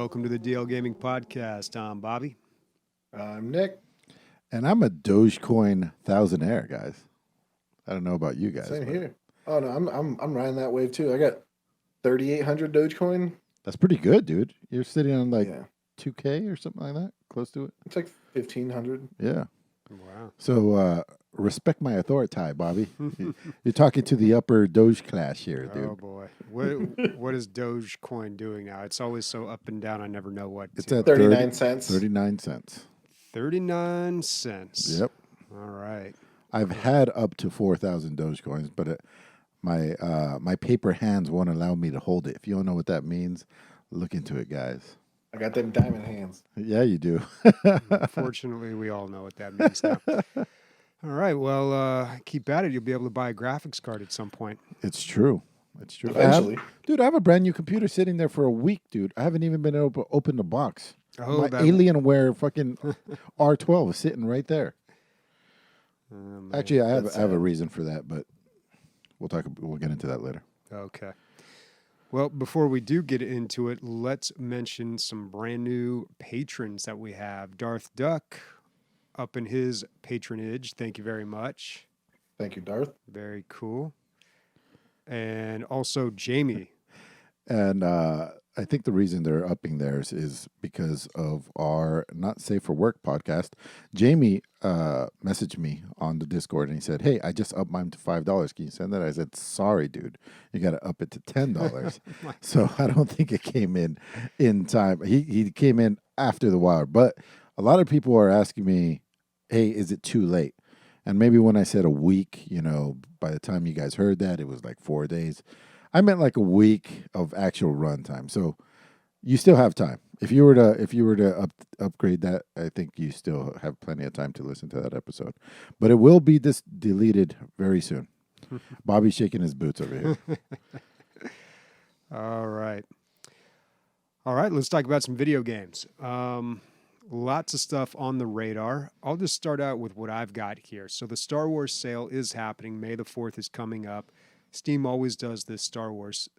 welcome to the DL Gaming Podcast. I'm Bobby. I'm Nick. And I'm a Dogecoin thousandaire, guys. I don't know about you guys. Same here. Oh no, I'm riding that wave too. I got 3,800 Dogecoin. That's pretty good, dude. You're sitting on like Yeah. 2K or something like that, close to it. It's like 1,500. Yeah. Wow. So respect my authority, Bobby. You're talking to the upper Doge class here, dude. Oh boy, what is Dogecoin doing now? It's always so up and down. I never know what. It's to- at 39 cents. 39 cents. 39 cents. Yep. All right. I've had up to 4,000 Dogecoins, but my paper hands won't allow me to hold it. If you don't know what that means, look into it, guys. I got them diamond hands. Yeah, you do. Unfortunately, we all know what that means now. All right. Well, keep at it. You'll be able to buy a graphics card at some point. It's true. It's true. Eventually. I have a brand new computer sitting there for a week, dude. I haven't even been able to open the box. Oh, My that- Alienware fucking R12 is sitting right there. Oh, man. Actually, I have That's a sad. reason for that, but we'll get into that later. Okay. Well, before we do get into it, let's mention some brand new patrons that we have. Darth Duck, up in his patronage. Thank you very much. Thank you, Darth. Very cool. And also Jamie. And I think the reason they're upping theirs is because of our Not Safe for Work podcast. Jamie messaged me on the Discord and he said, "Hey, I just upped mine to $5. Can you send that?" I said, "Sorry, dude. You got to up it to $10." So I don't think it came in time. He came in after the wire. But a lot of people are asking me, "Hey, is it too late?" And maybe when I said a week, by the time you guys heard that, it was like 4 days. I meant like a week of actual run time. So you still have time. If you were to upgrade that, I think you still have plenty of time to listen to that episode. But it will be deleted very soon. Bobby's shaking his boots over here. All right. All right, let's talk about some video games. Lots of stuff on the radar. I'll just start out with what I've got here. So the Star Wars sale is happening. May the 4th is coming up. Steam always does this Star Wars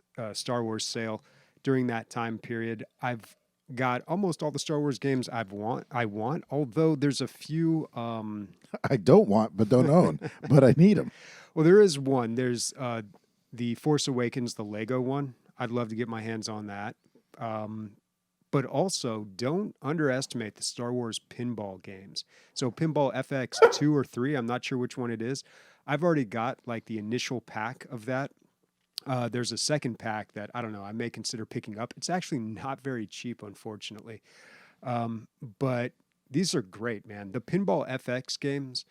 sale during that time period. I've got almost all the Star Wars games I want, although there's a few. I don't want, but don't own, but I need them. Well, there is one. There's the Force Awakens, the Lego one. I'd love to get my hands on that. But also, don't underestimate the Star Wars pinball games. So Pinball FX 2 or 3, I'm not sure which one it is. I've already got like the initial pack of that. There's a second pack that, I don't know, I may consider picking up. It's actually not very cheap, unfortunately. But these are great, man. The Pinball FX games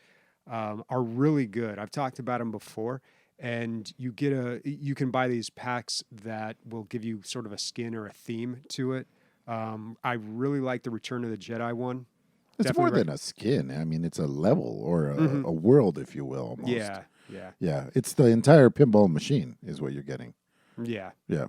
are really good. I've talked about them before. And you can buy these packs that will give you sort of a skin or a theme to it. I really like the Return of the Jedi one. It's Definitely more than a skin. I mean, it's a level or a world, if you will, almost. Yeah. It's the entire pinball machine is what you're getting. Yeah, Yeah.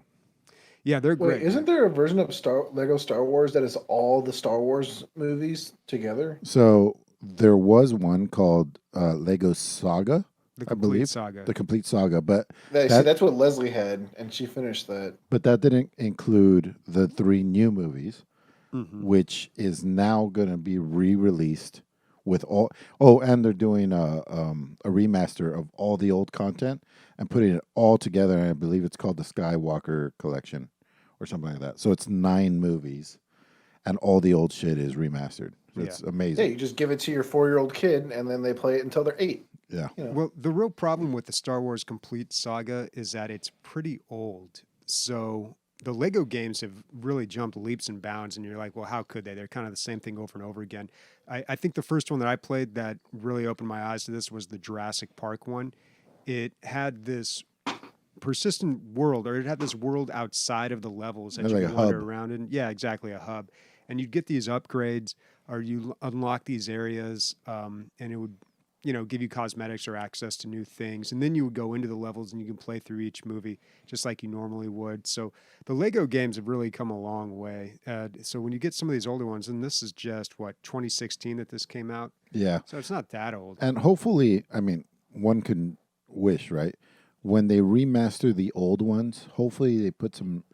they're great. Wait, isn't there a version of Lego Star Wars that is all the Star Wars movies together? So there was one called Lego Saga, The I Complete believe. Saga. The Complete Saga, but See, that's what Leslie had, and she finished that. that didn't include the 3 new movies, Mhm. which is now going to be re-released with all. Oh, and they're doing a remaster of all the old content and putting it all together. And I believe it's called the Skywalker Collection or something like that. So it's 9 movies, and all the old shit is remastered. So it's Yeah, amazing. you just give it to your 4-year-old kid, and then they play it until they're 8. Yeah. Well, the real problem with the Star Wars Complete Saga is that it's pretty old. So the Lego games have really jumped leaps and bounds, and you're like, well, how could they? They're kind of the same thing over and over again. I think the first one that I played that really opened my eyes to this was the Jurassic Park one. It had this persistent world, or it had this world outside of the levels that Like you a could wander hub. around in. Yeah, exactly, a hub. And you'd get these upgrades, or you unlock these areas, and it would give you cosmetics or access to new things. And then you would go into the levels and you can play through each movie just like you normally would. So the Lego games have really come a long way. So when you get some of these older ones, and this is just, 2016 that this came out? Yeah. So it's not that old. And hopefully, I mean, one can wish, right? When they remaster the old ones, hopefully they put some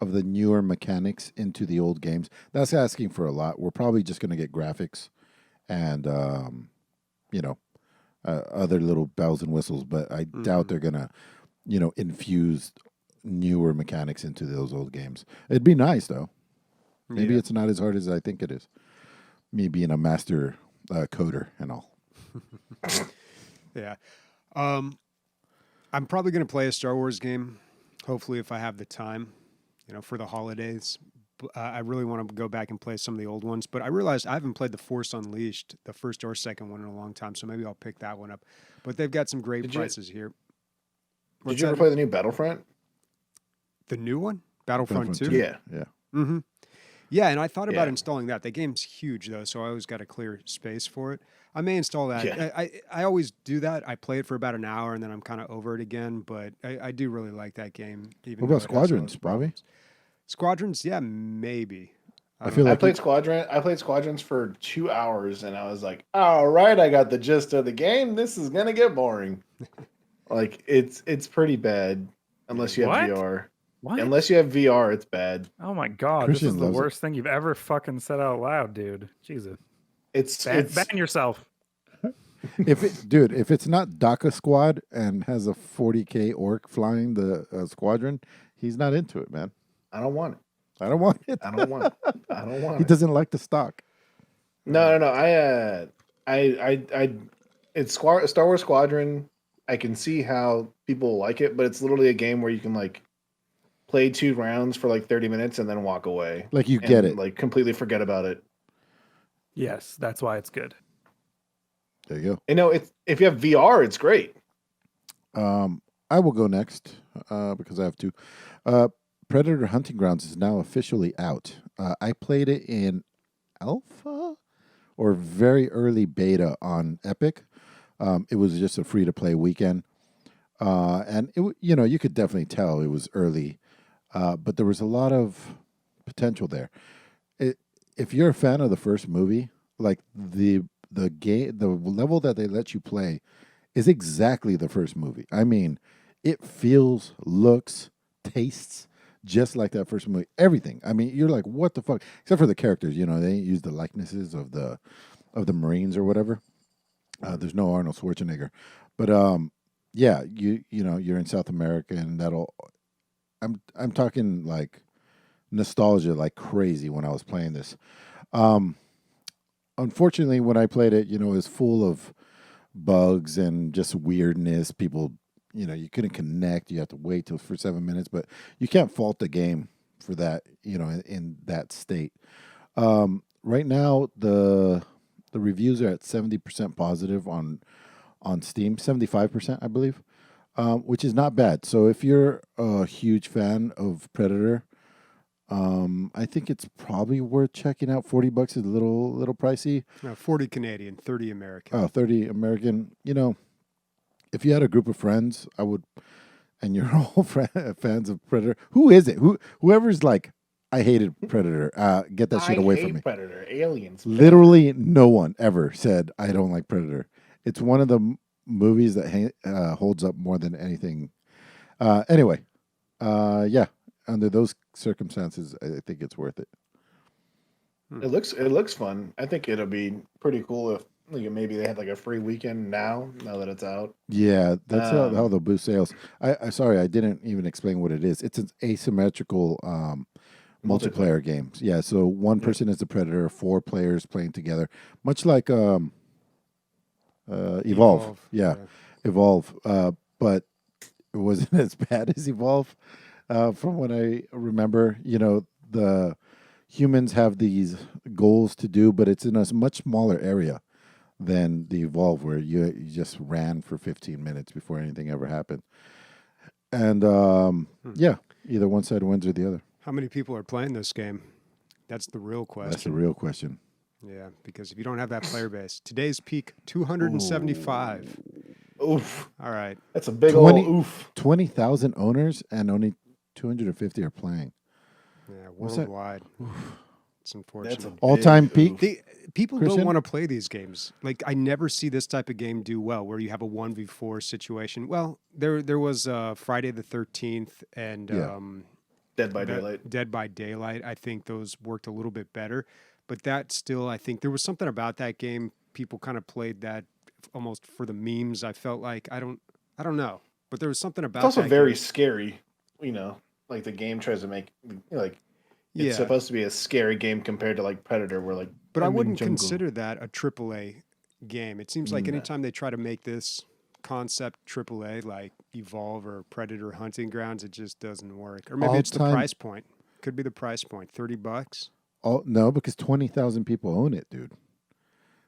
of the newer mechanics into the old games. That's asking for a lot. We're probably just going to get graphics and other little bells and whistles, but I doubt they're going to infuse newer mechanics into those old games. It'd be nice though. Maybe it's not as hard as I think it is. Me being a master coder and all. Yeah. I'm probably going to play a Star Wars game, hopefully if I have the time, for the holidays. I really want to go back and play some of the old ones, but I realized I haven't played The Force Unleashed, the first or second one, in a long time, so maybe I'll pick that one up. But they've got some great prices here. Did you ever play the new Battlefront? The new one? Battlefront 2? Yeah. Yeah. Mm-hmm. Yeah, and I thought about installing that. The game's huge, though, so I always got to clear space for it. I may install that. Yeah. I always do that. I play it for about an hour, and then I'm kind of over it again, but I do really like that game. Even What about Squadrons, Bobby? Squadrons? Yeah, maybe. I feel like I played Squadrons for 2 hours, and I was like, all right, I got the gist of the game. This is going to get boring. Like, it's pretty bad unless you have VR. What? Unless you have VR, it's bad. Oh my god, Christian this is the loves it. worst thing you've ever fucking said out loud, dude. Jesus. It's Ban yourself. If it's not DACA Squad and has a 40K orc flying the squadron, he's not into it, man. I don't want it. I don't want it. I don't want it. I don't want He it. doesn't like the stock. No. It's Star Wars Squadron. I can see how people like it, but it's literally a game where you can like play 2 rounds for like 30 minutes and then walk away. Like you get it. Like completely forget about it. Yes, that's why it's good. There you If you have VR, it's great. go. I will go next because I have to. Predator Hunting Grounds is now officially out. I played it in alpha or very early beta on Epic. It was just a free-to-play weekend. And, you could definitely tell it was early, but there was a lot of potential there. If you're a fan of the first movie, like the level that they let you play is exactly the first movie. I mean, it feels, looks, tastes just like that first movie. Everything. I mean, you're like, what the fuck? Except for the characters, they didn't use the likenesses of the Marines or whatever. There's no Arnold Schwarzenegger, but yeah, you're in South America, and I'm talking like nostalgia like crazy when I was playing this. Unfortunately, when I played it, it was full of bugs and just weirdness. People, you couldn't connect. You have to wait for 7 minutes, but you can't fault the game for that, in that state. Right now, the reviews are at 70% positive on Steam, 75%, I believe, which is not bad. So if you're a huge fan of Predator, I think it's probably worth checking out. $40 is a little pricey. 40 Canadian, 30 American. Oh, 30 American. If you had a group of friends, I would, and you're all fans of Predator. Who is it? Whoever's like, I hated Predator. Get that shit away from me. Predator, aliens. Literally, no one ever said I don't like Predator. It's one of the movies that holds up more than anything. Anyway, yeah. Under those circumstances, I think it's worth it. It looks fun. I think it'll be pretty cool if maybe they had like a free weekend now that it's out. Yeah, that's how they'll boost sales. I sorry, I didn't even explain what it is. It's an asymmetrical multiplayer game. Yeah, so one person is the Predator, 4 players playing together, much like Evolve. Yeah, Evolve. But it wasn't as bad as Evolve. From what I remember, the humans have these goals to do, but it's in a much smaller area than the Evolve, where you just ran for 15 minutes before anything ever happened. And yeah, either one side wins or the other. How many people are playing this game? That's the real question. That's the real question. Yeah, because if you don't have that player base, today's peak 275. Oof. All right. That's a big old oof. 20,000 owners and only 250 are playing. Yeah, What's that? worldwide. It's unfortunate. That's a All-time big peak? People Christian? don't want to play these games. Like, I never see this type of game do well, where you have a 1v4 situation. Well, there was Friday the 13th and Yeah. Dead by Daylight. Dead by Daylight. I think those worked a little bit better, but that still, I think there was something about that game. People kind of played that almost for the memes. I felt like I don't know, but there was something about. It's also that very game. scary. You know, like the game tries to make like it's Yeah. supposed to be a scary game compared to like Predator, where like. But I I'm in wouldn't jungle. consider that a AAA game. It seems like No. anytime they try to make this concept AAA, like Evolve or Predator Hunting Grounds, it just doesn't work. Or maybe it's the All-time- price point. Could be the price point, $30. No, because 20,000 people own it, dude.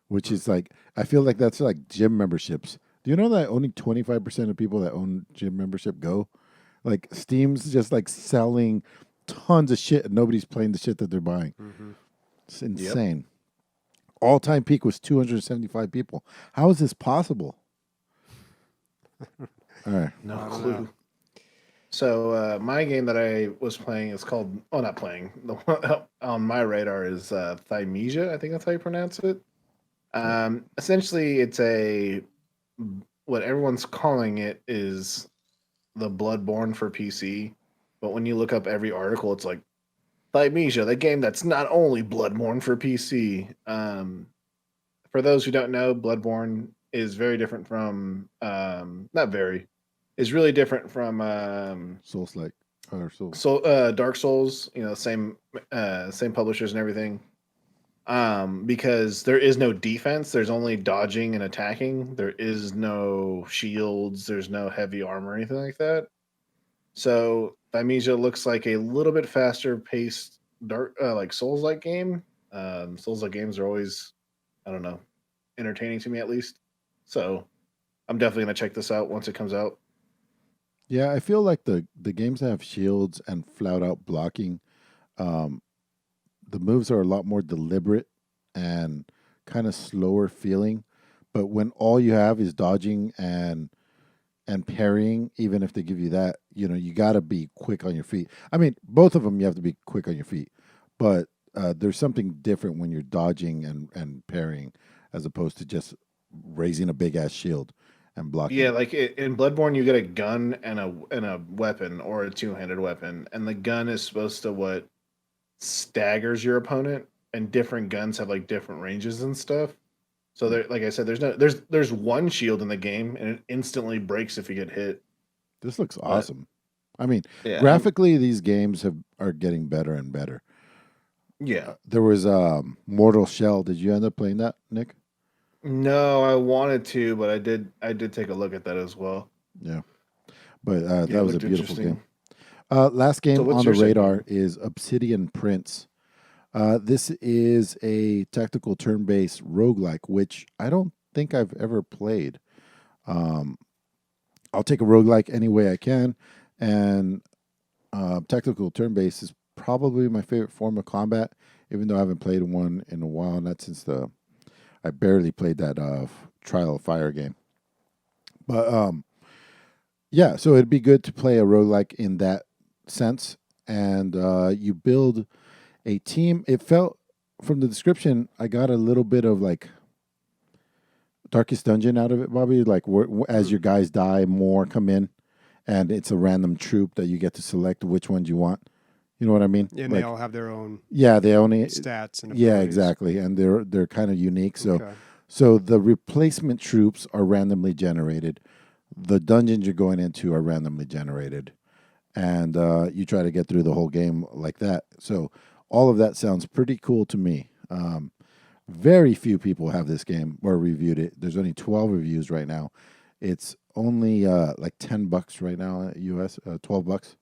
Which is like, I feel like that's like gym memberships. Do you know that only 25% of people that own gym membership go? Like Steam's just like selling tons of shit and nobody's playing the shit that they're buying. Mm-hmm. It's insane. All-time peak was 275 people. How is this possible? All right. No I don't clue. know. So my game that I was playing is called. Oh, not playing. The one on my radar is Thymesia. I think that's how you pronounce it. Essentially, it's what everyone's calling it is the Bloodborne for PC. But when you look up every article, it's like Thymesia, the game that's not only Bloodborne for PC. For those who don't know, Bloodborne is very different from is really different from Souls-like. Or Souls. Dark Souls, same publishers and everything. Because there is no defense, there's only dodging and attacking. There is no shields, there's no heavy armor or anything like that. So Thymesia looks like a little bit faster paced dark like Souls-like game. Souls-like games are always, I don't know, entertaining to me at least. So I'm definitely gonna check this out once it comes out. Yeah, I feel like the games that have shields and flat out blocking, the moves are a lot more deliberate and kind of slower feeling. But when all you have is dodging and parrying, even if they give you that, you got to be quick on your feet. I mean, both of them you have to be quick on your feet, but there's something different when you're dodging and parrying as opposed to just raising a big ass shield and blocking. Yeah, like in Bloodborne, you get a gun and a weapon or a two-handed weapon, and the gun is supposed to what staggers your opponent, and different guns have like different ranges and stuff. So there, like I said, there's one shield in the game, and it instantly breaks if you get hit. This looks awesome. I mean, Yeah, graphically, these games are getting better and better. yeah. There was Mortal Shell. Did you end up playing that, Nick? No, I wanted to, but I did take a look at that as well. Yeah, but Yeah, that it was a looked beautiful interesting. game. Last game what's on the your second radar game? is Obsidian Prince. This is a tactical turn-based roguelike, which I don't think I've ever played. I'll take a roguelike any way I can, and tactical turn-based is probably my favorite form of combat, even though I haven't played one in a while, not since I barely played that Trial of Fire game. But yeah, so it'd be good to play a roguelike in that sense, and you build a team. It felt, from the description, I got a little bit of like Darkest Dungeon out of it, Bobby. Like as your guys die, more come in, and it's a random troop that you get to select which ones you want. You know what I mean? And like, they all have their own they only stats and yeah, abilities. exactly, and they're kind of unique. So Okay. so the replacement troops are randomly generated. The dungeons you're going into are randomly generated, and you try to get through the whole game like that. So all of that sounds pretty cool to me. Very few people have this game or reviewed it. There's only 12 reviews right now. It's only like $10 right now at US, $12.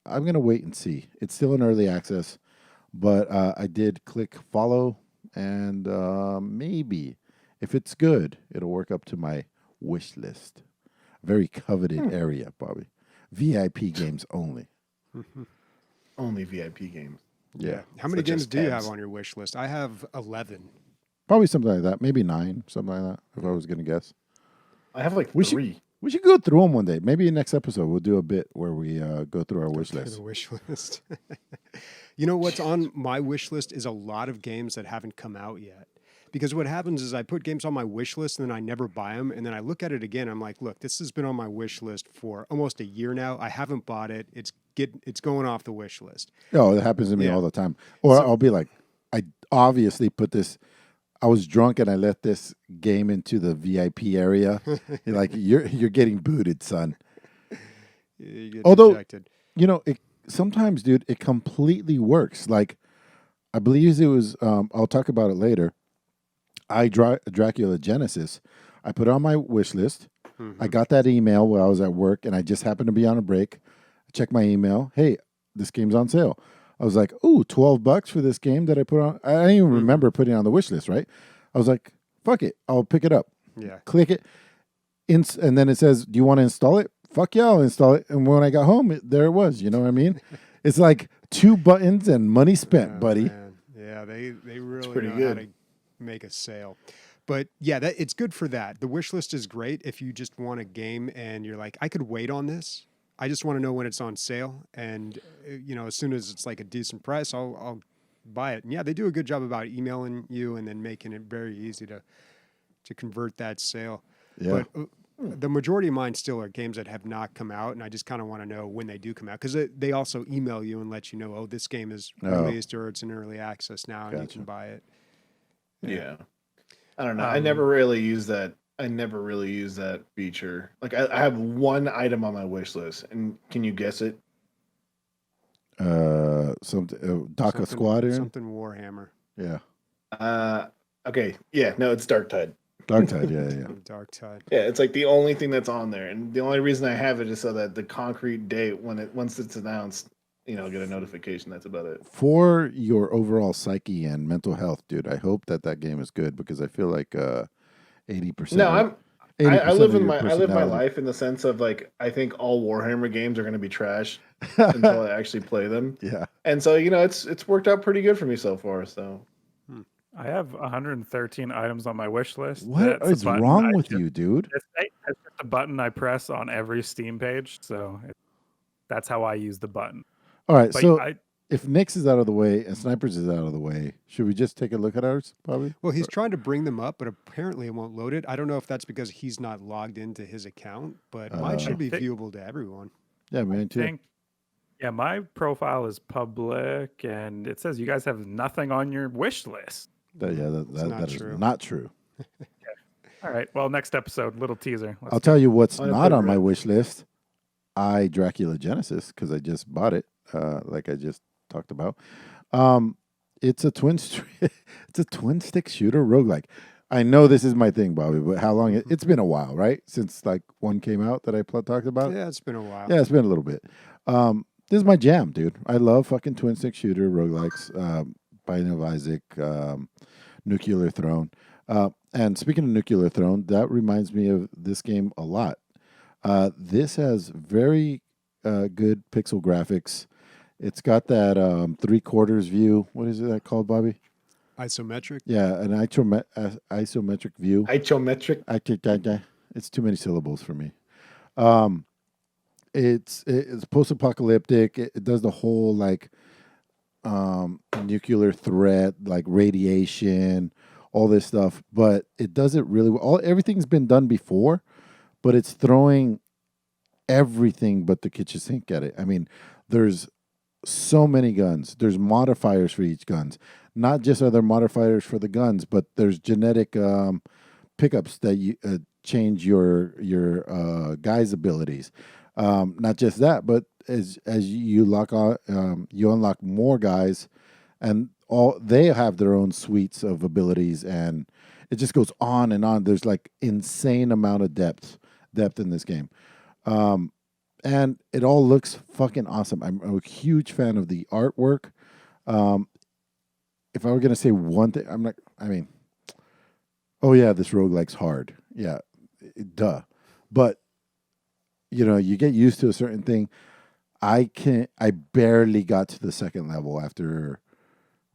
I'm gonna wait and see. It's still in early access, but I did click follow, and maybe if it's good, it'll work up to my wish list. Very coveted area, Bobby. VIP games only. Only VIP games. Yeah. How many Such games as do you have tabs. on your wish list? I have 11. Probably something like that. Maybe 9, something like that, if I was going to guess. I have like We should- 3. We should go through them one day. Maybe next episode we'll do a bit where we go through our wish To list. the wish list. You know what's on my wish list is a lot of games that haven't come out yet. Because what happens is I put games on my wish list and then I never buy them. And then I look at it again. I'm like, look, this has been on my wish list for almost a year now. I haven't bought it. It's going off the wish list. Oh, it happens to me Yeah. all the time. Or So- I'll be like, I obviously put this. I was drunk and I let this game into the VIP area. You're like, you're getting booted, son. You get Although- ejected. You know, it sometimes, dude, it completely works. Like, I believe it was. I'll talk about it later. Dracula Genesis. I put it on my wish list. I got that email while I was at work, and I just happened to be on a break. I checked my email. Hey, this game's on sale. I was like, ooh, $12 for this game that I put on. I didn't even remember putting it on the wish list, right? I was like, fuck it, I'll pick it up. Yeah. Click it, and then it says, do you want to install it? Fuck yeah, I'll install it. And when I got home, there it was. You know what I mean? It's like 2 buttons and money spent, Oh, buddy. man. Yeah, they really pretty know how good. to make a sale. But yeah, it's good for that. The wish list is great if you just want a game and you're like, I could wait on this. I just want to know when it's on sale, and as soon as it's like a decent price, I'll buy it. And yeah, they do a good job about emailing you and then making it very easy to convert that sale. Yeah. But the majority of mine still are games that have not come out, and I just kind of want to know when they do come out, because they also email you and let you know, oh, this game is Oh. released or it's in early access now, and you Gotcha. can buy it. Yeah. I don't know. I never really use that. I never really use that feature. Like I have one item on my wish list, and can you guess it? Something DACA Squad, Aaron? Something Warhammer. Yeah. Okay. Yeah. No, it's Darktide. Darktide, yeah. Dark Tide. Yeah, it's like the only thing that's on there, and the only reason I have it is so that the concrete date once it's announced, I'll get a notification. That's about it. For your overall psyche and mental health, dude, I hope that game is good, because I feel like 80%. No, I live of my your I live my personality- life in the sense of like I think all Warhammer games are going to be trash until I actually play them, Yeah. and so it's worked out pretty good for me so far. So I have 113 items on my wish list. What That's a is button wrong I with just- you, dude? It's just a button I press on every Steam page, so that's how I use the button. All right, But so I, if Nick's is out of the way and Snipers is out of the way, should we just take a look at ours, Bobby? Well, he's trying to bring them up, but apparently it won't load it. I don't know if that's because he's not logged into his account, but mine should be think- viewable to everyone. Yeah, man, too. think, yeah, my profile is public, and it says you guys have nothing on your wish list. not That is true. not true. All right, well, next episode, little teaser. I'll tell you what's I'm gonna not put it on my red. wish list. Dracula Genesis, because I just bought it, like I just talked about. It's a it's a twin stick shooter roguelike. I know this is my thing, Bobby, but how long? It's been a while, right? Since like one came out that I talked about. Yeah, it's been a while. Yeah, it's been a little bit. This is my jam, dude. I love fucking twin stick shooter roguelikes. Binding of Isaac, Nuclear Throne. And speaking of Nuclear Throne, that reminds me of this game a lot. This has very good pixel graphics. It's got that 3/4 view. What is it called, Bobby? Isometric. Yeah, an isometric view. isometric. It's too many syllables for me. It's post-apocalyptic. It does the whole like nuclear threat, like radiation, all this stuff, but it does it really well. Everything's been done before, but it's throwing everything but the kitchen sink at it. I mean, there's so many guns. There's modifiers for each guns. Not just are there modifiers for the guns, but there's genetic pickups that you change your guy's abilities. Not just that, but as you lock on, you unlock more guys, and all they have their own suites of abilities, and it just goes on and on. There's like insane amount of depth in this game, and it all looks fucking awesome. I'm a huge fan of the artwork. If I were gonna say one thing, oh yeah, this roguelike's hard. Yeah, duh. But you get used to a certain thing. I barely got to the second level after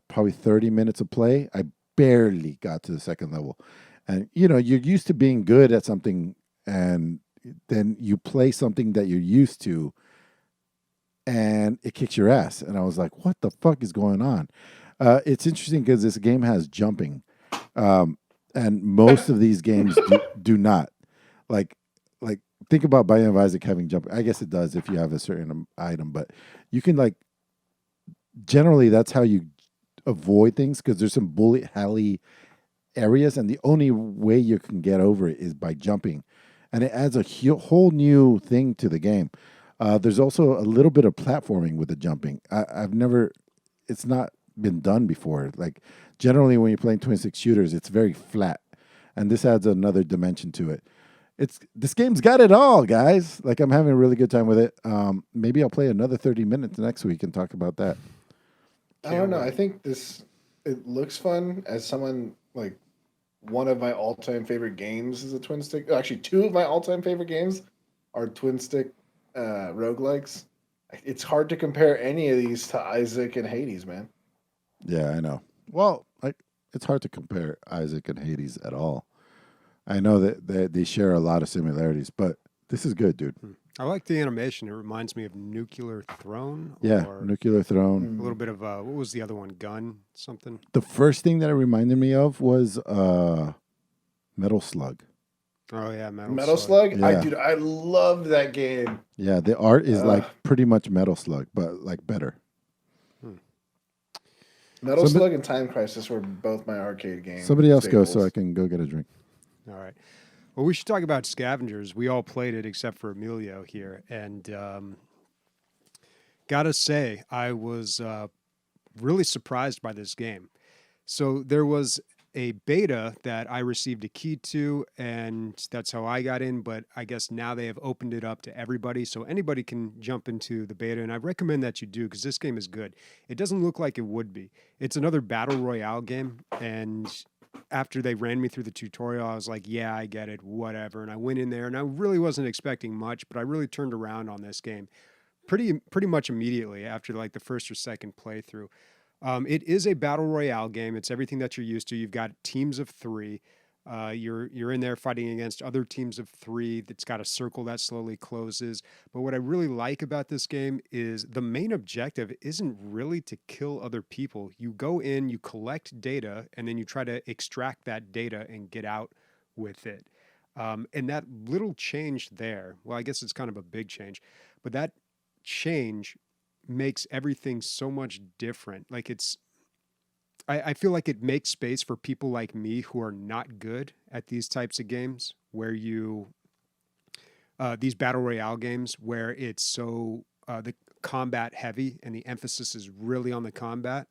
probably 30 minutes of play. I barely got to the second level. And you're used to being good at something, and then you play something that you're used to and it kicks your ass. And I was like, what the fuck is going on? It's interesting because this game has jumping. And most of these games do not. Like think about Binding of Isaac having jump. I guess it does if you have a certain item, but you can like generally that's how you avoid things because there's some bullet helly areas, and the only way you can get over it is by jumping, and it adds a whole new thing to the game. There's also a little bit of platforming with the jumping. I've never, it's not been done before. Like generally when you're playing twin stick shooters, it's very flat, and this adds another dimension to it. This game's got it all, guys. Like I'm having a really good time with it. Maybe I'll play another 30 minutes next week and talk about that. I don't know. I think it looks fun as someone like one of my all-time favorite games is a twin stick. Actually, two of my all-time favorite games are twin stick roguelikes. It's hard to compare any of these to Isaac and Hades, man. Yeah, I know. Well, it's hard to compare Isaac and Hades at all. I know that they share a lot of similarities, but this is good, dude. I like the animation. It reminds me of Nuclear Throne. Yeah, or Nuclear Throne. a little bit of, what was the other one? Gun something? The first thing that it reminded me of was Metal Slug. Oh, yeah, Metal Slug? Yeah. I love that game. Yeah, the art is like pretty much Metal Slug, but like better. Metal Slug and Time Crisis were both my arcade games. Somebody else go so I can go get a drink. All right. Well, we should talk about Scavengers. We all played it except for Emilio here. And gotta say, I was really surprised by this game. So there was a beta that I received a key to, and that's how I got in. But I guess now they have opened it up to everybody, so anybody can jump into the beta. And I recommend that you do because this game is good. It doesn't look like it would be. It's another battle royale game, and after they ran me through the tutorial, I was like, yeah, I get it, whatever. And I went in there, and I really wasn't expecting much, but I really turned around on this game pretty much immediately after like the first or second playthrough. It is a battle royale game. It's everything that you're used to. You've got teams of 3. You're in there fighting against other teams of 3. It's got a circle that slowly closes. But what I really like about this game is the main objective isn't really to kill other people. You go in, you collect data, and then you try to extract that data and get out with it. And that little change there, well, I guess it's kind of a big change, but that change makes everything so much different. Like I feel like it makes space for people like me who are not good at these types of games where these battle royale games where it's so the combat heavy and the emphasis is really on the combat.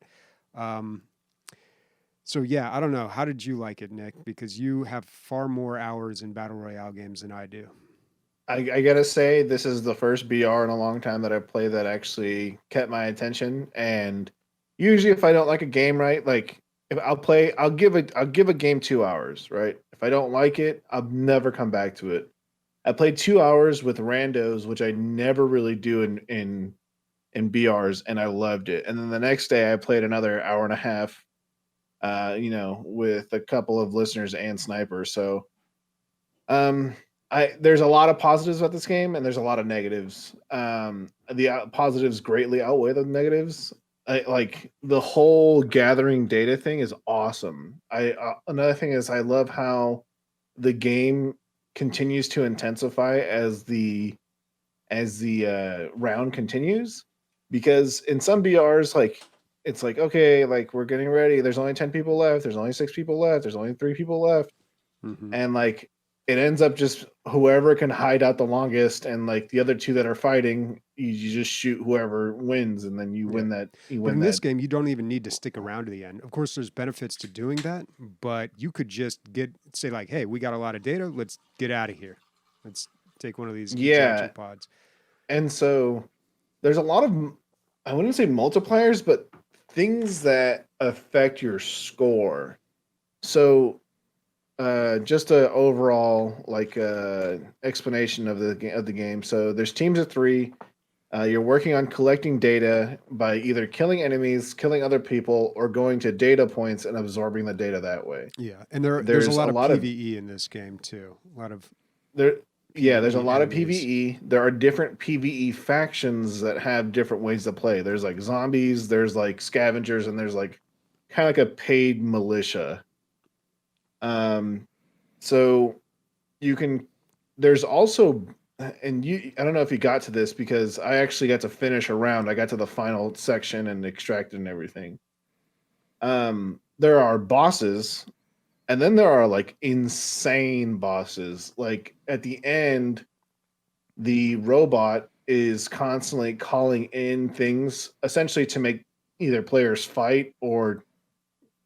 So yeah, I don't know. How did you like it, Nick? Because you have far more hours in battle royale games than I do. I gotta say, this is the first BR in a long time that I've played that actually kept my attention. And usually, if I don't like a game, right, like if I'll give a game 2 hours, right. If I don't like it, I'll never come back to it. I played 2 hours with randos, which I never really do in BRs, and I loved it. And then the next day, I played another hour and a half, with a couple of listeners and snipers. So, there's a lot of positives about this game, and there's a lot of negatives. The positives greatly outweigh the negatives. Like the whole gathering data thing is awesome. Another thing is I love how the game continues to intensify as the round continues, because in some BRs, like it's like, okay, like we're getting ready. There's only 10 people left. There's only 6 people left. There's only 3 people left, and like it ends up just whoever can hide out the longest, and like the other 2 that are fighting, you just shoot whoever wins, and then you win that. But in this game, you don't even need to stick around to the end. Of course, there's benefits to doing that, but you could just say like, hey, we got a lot of data. Let's get out of here. Let's take one of these extraction pods. And so there's a lot of, I wouldn't say multipliers, but things that affect your score. So just a overall like explanation of the game. So there's teams of 3. You're working on collecting data by either killing enemies, killing other people, or going to data points and absorbing the data that way. Yeah, and there's a lot of PvE in this game too. There's a lot of PvE. There are different PvE factions that have different ways to play. There's like zombies, there's like scavengers, and there's like kind of like a paid militia. So you can. There's also, and I don't know if you got to this because I actually got to finish a round. I got to the final section and extracted and everything. There are bosses, and then there are like insane bosses. Like at the end, the robot is constantly calling in things essentially to make either players fight or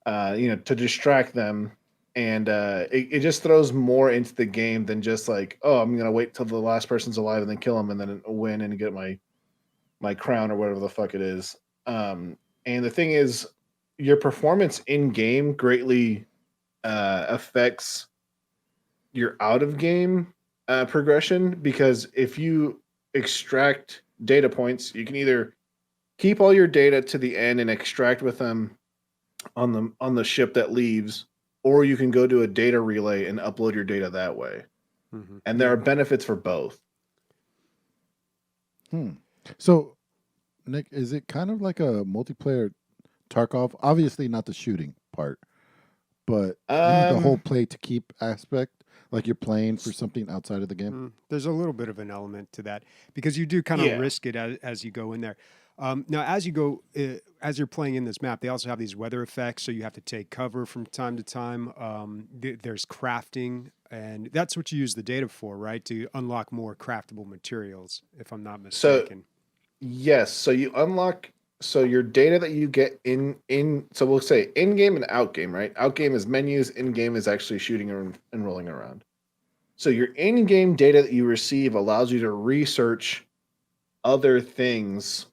to distract them. And it just throws more into the game than just like, oh, I'm gonna wait till the last person's alive and then kill him and then win and get my crown or whatever the fuck it is. And the thing is, your performance in game greatly affects your out of game progression, because if you extract data points, you can either keep all your data to the end and extract with them on the ship that leaves, or you can go to a data relay and upload your data that way. Mm-hmm. And there are benefits for both. So, Nick, is it kind of like a multiplayer Tarkov? Obviously, not the shooting part, but the whole play to keep aspect. Like you're playing for something outside of the game. There's a little bit of an element to that because you do kind of risk it as you go in there. Now, as you go, as you're playing in this map, they also have these weather effects, so you have to take cover from time to time. There's crafting, and that's what you use the data for, right? To unlock more craftable materials, if I'm not mistaken. Yes. So you unlock. So your data that you get in so we'll say in game and out game, right? Out game is menus. In game is actually shooting and rolling around. So your in game data that you receive allows you to research other things.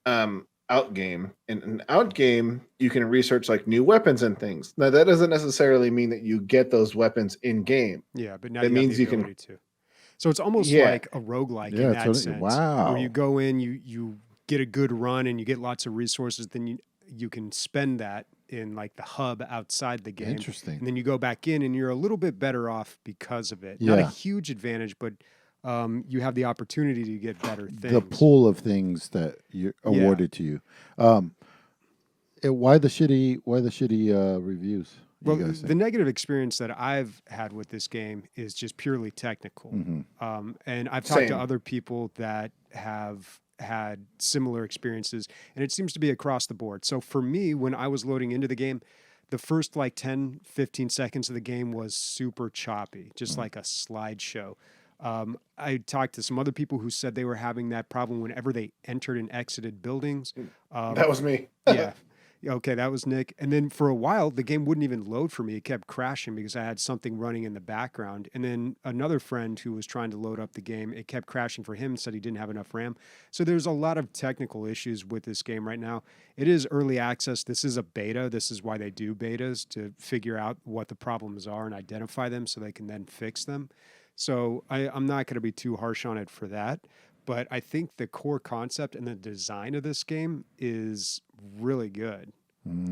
Out game. In out game, you can research like new weapons and things. Now that doesn't necessarily mean that you get those weapons in game. Yeah, but now That you have means the you can. ability to. So it's almost like a roguelike in that totally. sense. Wow. Where you go in, you get a good run and you get lots of resources, then you can spend that in like the hub outside the game. Interesting. And then you go back in and you're a little bit better off because of it. Not a huge advantage, but you have the opportunity to get better things. The pool of things that you awarded to you. Why the shitty reviews? Well, the negative experience that I've had with this game is just purely technical. And I've talked to other people that have had similar experiences, and it seems to be across the board. So for me, when I was loading into the game, the first like 10, 15 seconds of the game was super choppy, just like a slideshow. I talked to some other people who said they were having that problem whenever they entered and exited buildings. That was me. Yeah. Okay, that was Nick. And then for a while, the game wouldn't even load for me. It kept crashing because I had something running in the background. And then another friend who was trying to load up the game, it kept crashing for him and said he didn't have enough RAM. So there's a lot of technical issues with this game right now. It is early access. This is a beta. This is why they do betas, to figure out what the problems are and identify them so they can then fix them. So I'm not going to be too harsh on it for that. But I think the core concept and the design of this game is really good,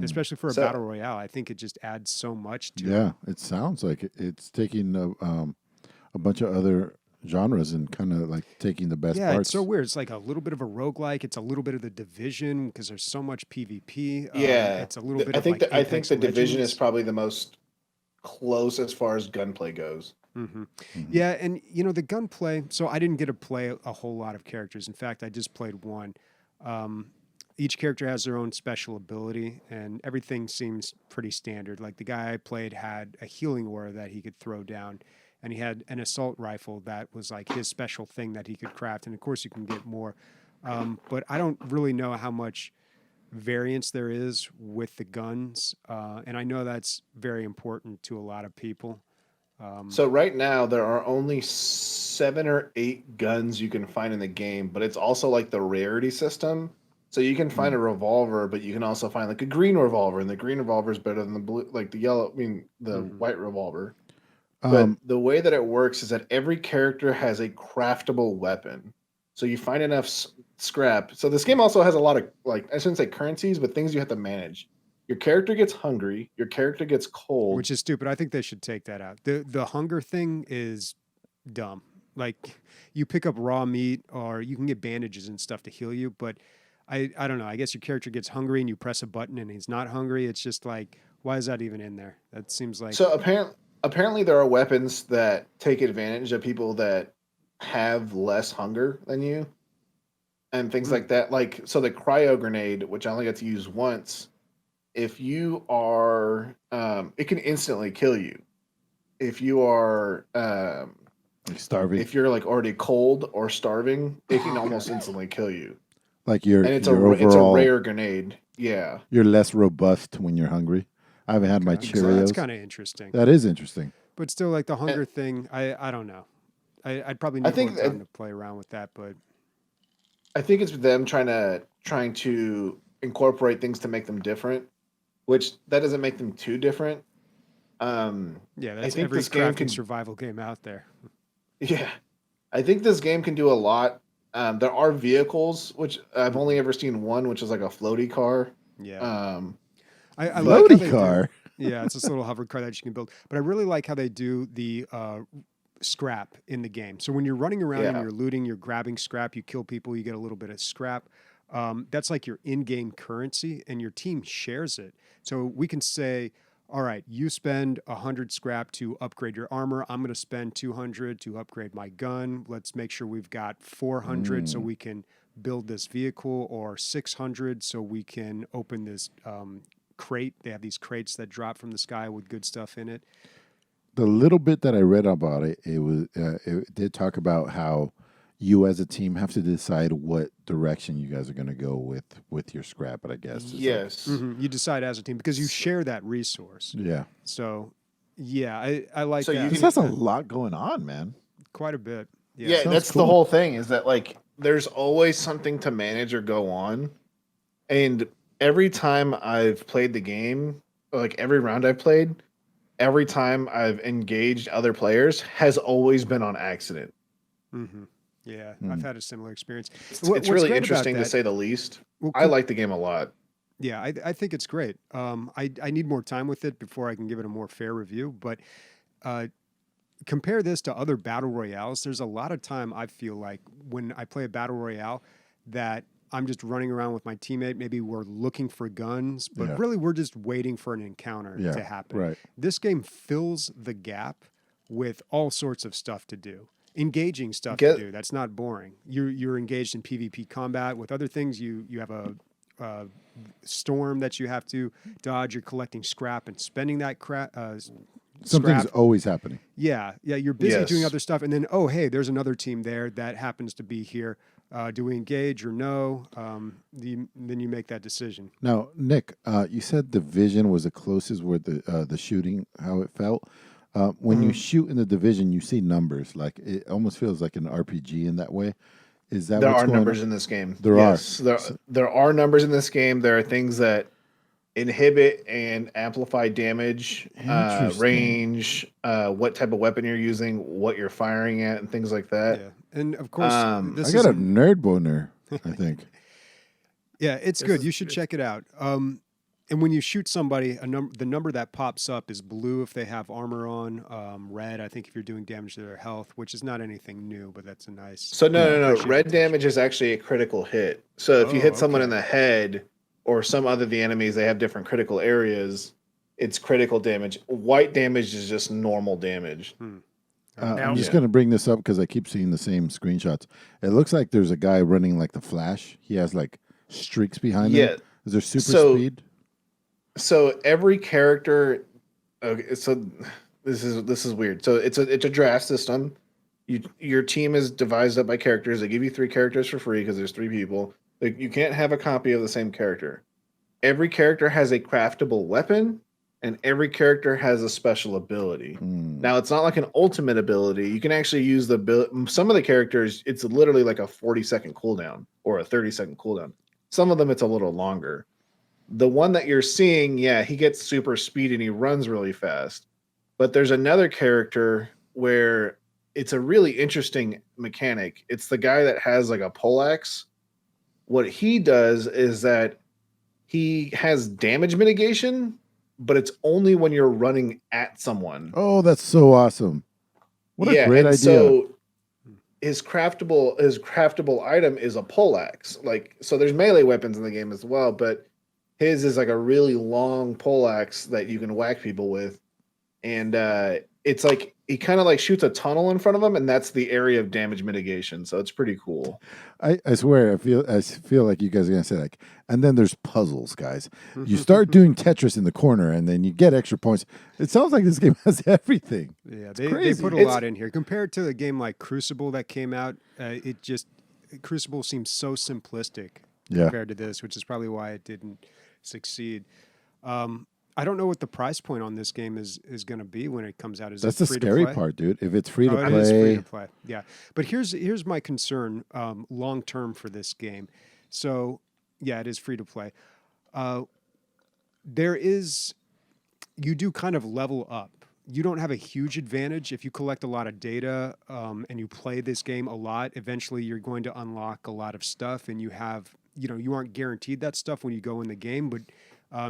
especially for a battle royale. I think it just adds so much to it. Yeah, it sounds like it's taking a bunch of other genres and kind of like taking the best parts. Yeah, it's so weird. It's like a little bit of a roguelike. It's a little bit of the Division because there's so much PvP. It's a little bit I of think like I think the Division Legends. is probably the most close as far as gunplay goes. Yeah, and the gunplay. So I didn't get to play a whole lot of characters. In fact, I just played one. Each character has their own special ability, and everything seems pretty standard. Like the guy I played had a healing aura that he could throw down, and he had an assault rifle that was like his special thing that he could craft. And of course, you can get more. But I don't really know how much variance there is with the guns, and I know that's very important to a lot of people. So right now there are only 7 or 8 guns you can find in the game, but it's also like the rarity system. So you can find a revolver, but you can also find like a green revolver, and the green revolver is better than the blue, like the yellow. I mean, the white revolver. But the way that it works is that every character has a craftable weapon. So you find enough scrap. So this game also has a lot of, like, I shouldn't say currencies, but things you have to manage. Your character gets hungry. Your character gets cold. Which is stupid. I think they should take that out. The hunger thing is dumb. Like, you pick up raw meat, or you can get bandages and stuff to heal you, but I don't know. I guess your character gets hungry and you press a button and he's not hungry. It's just like, Why is that even in there? That seems like So apparently there are weapons that take advantage of people that have less hunger than you and things like that. Like, so the cryo grenade, which I only got to use once, if you are, it can instantly kill you. If you are, Like starving. if you're like already cold or starving, it can almost instantly kill you. Like your And it's overall, a rare grenade. Yeah. you're less robust when you're hungry. I haven't had my okay. Cheerios. That's kind of interesting. That is interesting. But still, like the hunger thing, I don't know. I'd probably need think more time to play around with that, but I think it's them trying to incorporate things to make them different, which that doesn't make them too different. yeah, that's think every this game crafting can- survival game out there. Yeah, I think this game can do a lot. There are vehicles, which I've only ever seen one, which is like a floaty car. Yeah, I I like how Floaty they do- car. Yeah, it's this little hover car that you can build. But I really like how they do the scrap in the game. So when you're running around and Yeah. you're looting, you're grabbing scrap, you kill people, you get a little bit of scrap. That's like your in-game currency, and your team shares it. So we can say, all right, you spend 100 scrap to upgrade your armor. I'm going to spend 200 to upgrade my gun. Let's make sure we've got 400 so we can build this vehicle, or 600 so we can open this crate. They have these crates that drop from the sky with good stuff in it. The little bit that I read about it, it did talk about how you as a team have to decide what direction you guys are going to go with your scrap. But I guess it's like- yes. You decide as a team because you share that resource. yeah. So, yeah, I like So you that. This can- has a lot going on, man. Quite a bit. Yeah, Sounds that's cool. the whole thing. Is that like there's always something to manage or go on, and every time I've played the game, like every round I've played, every time I've engaged other players has always been on accident. Mm-hmm. Yeah, I've had a similar experience. It's What's really great about interesting to that- say the least. Well, I like the game a lot. Yeah, I think it's great. I need more time with it before I can give it a more fair review. But compare this to other battle royales. There's a lot of time I feel like when I play a battle royale that I'm just running around with my teammate. Maybe we're looking for guns, but Yeah. really we're just waiting for an encounter Yeah, to happen. right. This game fills the gap with all sorts of stuff to do. Engaging stuff Get- to do. That's not boring. You're engaged in PvP combat with other things. You have a storm that you have to dodge. You're collecting scrap and spending that Something's scrap. always happening. Yeah, you're busy doing Yes. other stuff, and then hey, there's another team there that happens to be here. Do we engage or no? Then you make that decision. Now, Nick, you said Division was the closest with the shooting, how it felt. When you shoot in the Division, you see numbers. Like it almost feels like an RPG in that way. Is that There what's are going numbers on? in this game. There yes, are. There are numbers in this game. There are things that inhibit and amplify damage, Interesting. range, what type of weapon you're using, what you're firing at, and things like that. Yeah, and of course, this I got a isn't- nerd boner, I think. Yeah, it's This good. is- You should check it out. And when you shoot somebody, the number that pops up is blue if they have armor on, red, I think, if you're doing damage to their health, which is not anything new, but that's a nice. So no. appreciate Red the damage is actually a critical hit. So if you Oh, hit someone okay. in the head or some other of the enemies, they have different critical areas. It's critical damage. White damage is just normal damage. Now- I'm just Yeah. going to bring this up because I keep seeing the same screenshots. It looks like there's a guy running like the Flash. He has like streaks behind Yeah. him. Is there super So- speed? So every character, okay, so this is weird. So it's a draft system. Your team is devised up by characters. They give you 3 characters for free because there's 3 people. Like, you can't have a copy of the same character. Every character has a craftable weapon, and every character has a special ability. Now, it's not like an ultimate ability. You can actually use some of the characters. It's literally like a 40-second cooldown or a 30-second cooldown. Some of them it's a little longer. The one that you're seeing, yeah, he gets super speed and he runs really fast. But there's another character where it's a really interesting mechanic. It's the guy that has like a poleaxe. What he does is that he has damage mitigation, but it's only when you're running at someone. Oh, that's so awesome. What a great and idea. So his craftable item is a poleaxe. Like, so there's melee weapons in the game as well, but his is like a really long poleaxe that you can whack people with, and it's like he kind of like shoots a tunnel in front of him, and that's the area of damage mitigation. So it's pretty cool. I swear, I feel like you guys are gonna say like, and then there's puzzles, guys. You start doing Tetris in the corner, and then you get extra points. It sounds like this game has everything. Yeah, It's they crazy. put a lot in here compared to a game like Crucible that came out. Crucible seems so simplistic Yeah. compared to this, which is probably why it didn't succeed. I don't know what the price point on this game is going to be when it comes out. Is That's it the free scary to play? part, dude. If it's free to It is free play, to play. Yeah, but here's my concern long term for this game. So yeah, it is free to play. You do kind of level up. You don't have a huge advantage if you collect a lot of data and you play this game a lot. Eventually, you're going to unlock a lot of stuff, and you aren't guaranteed that stuff when you go in the game, but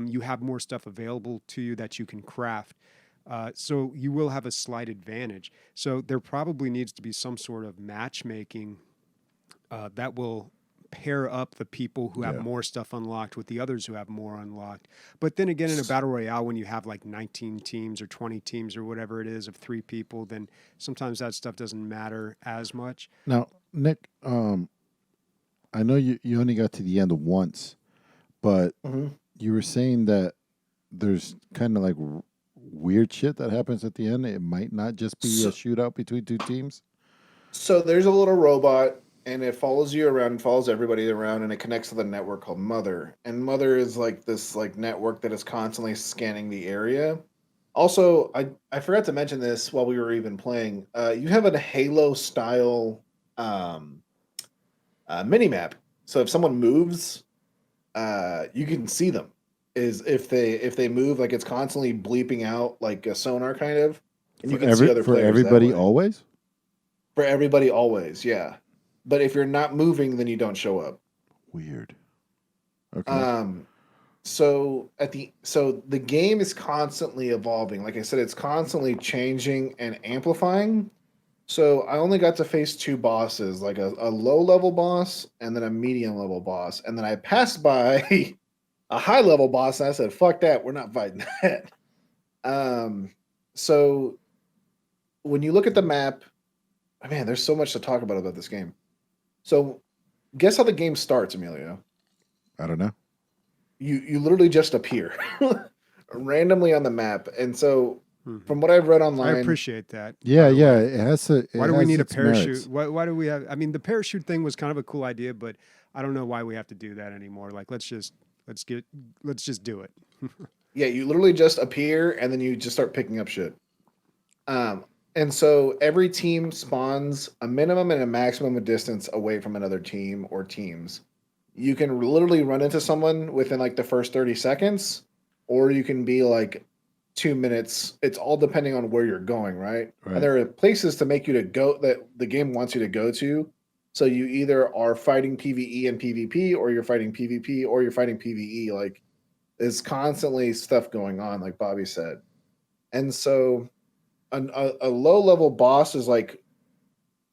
you have more stuff available to you that you can craft. So you will have a slight advantage. So there probably needs to be some sort of matchmaking that will pair up the people who have more stuff unlocked with the others who have more unlocked. But then again, in a battle royale, when you have like 19 teams or 20 teams or whatever it is of 3 people, then sometimes that stuff doesn't matter as much. now, Nick, I know you only got to the end once, but you were saying that there's kind of like weird shit that happens at the end. It might not just be a shootout between 2 teams. So there's a little robot, and it follows you around, follows everybody around, and it connects to the network called Mother. And Mother is like this like network that is constantly scanning the area. Also, I forgot to mention this while we were even playing. You have a Halo style mini map. So if someone moves, you can see them. Is if they move, like it's constantly bleeping out like a sonar kind of, and you can see other for players everybody that way. always. For everybody always, yeah. But if you're not moving, then you don't show up. Weird. Okay. So the game is constantly evolving. Like I said, it's constantly changing and amplifying. So I only got to face 2 bosses, like a low level boss and then a medium level boss. And then I passed by a high level boss and I said, fuck that, we're not fighting that. So when you look at the map, man, there's so much to talk about this game. So guess how the game starts, Emilio? I don't know. You literally just appear randomly on the map. And so from what I've read online, I appreciate that. Yeah. It has to. Why do we need a its parachute? merits. Why do we have? I mean, the parachute thing was kind of a cool idea, but I don't know why we have to do that anymore. Like, let's just do it. yeah, you literally just appear and then you just start picking up shit. And so every team spawns a minimum and a maximum of distance away from another team or teams. You can literally run into someone within like the first 30 seconds, or you can be like 2 minutes. It's all depending on where you're going, right? And there are places to make you to go that the game wants you to go to. So you either are fighting PvE and PvP, or you're fighting PvP, or you're fighting PvE. Like there's constantly stuff going on, like Bobby said. And so a low level boss is like,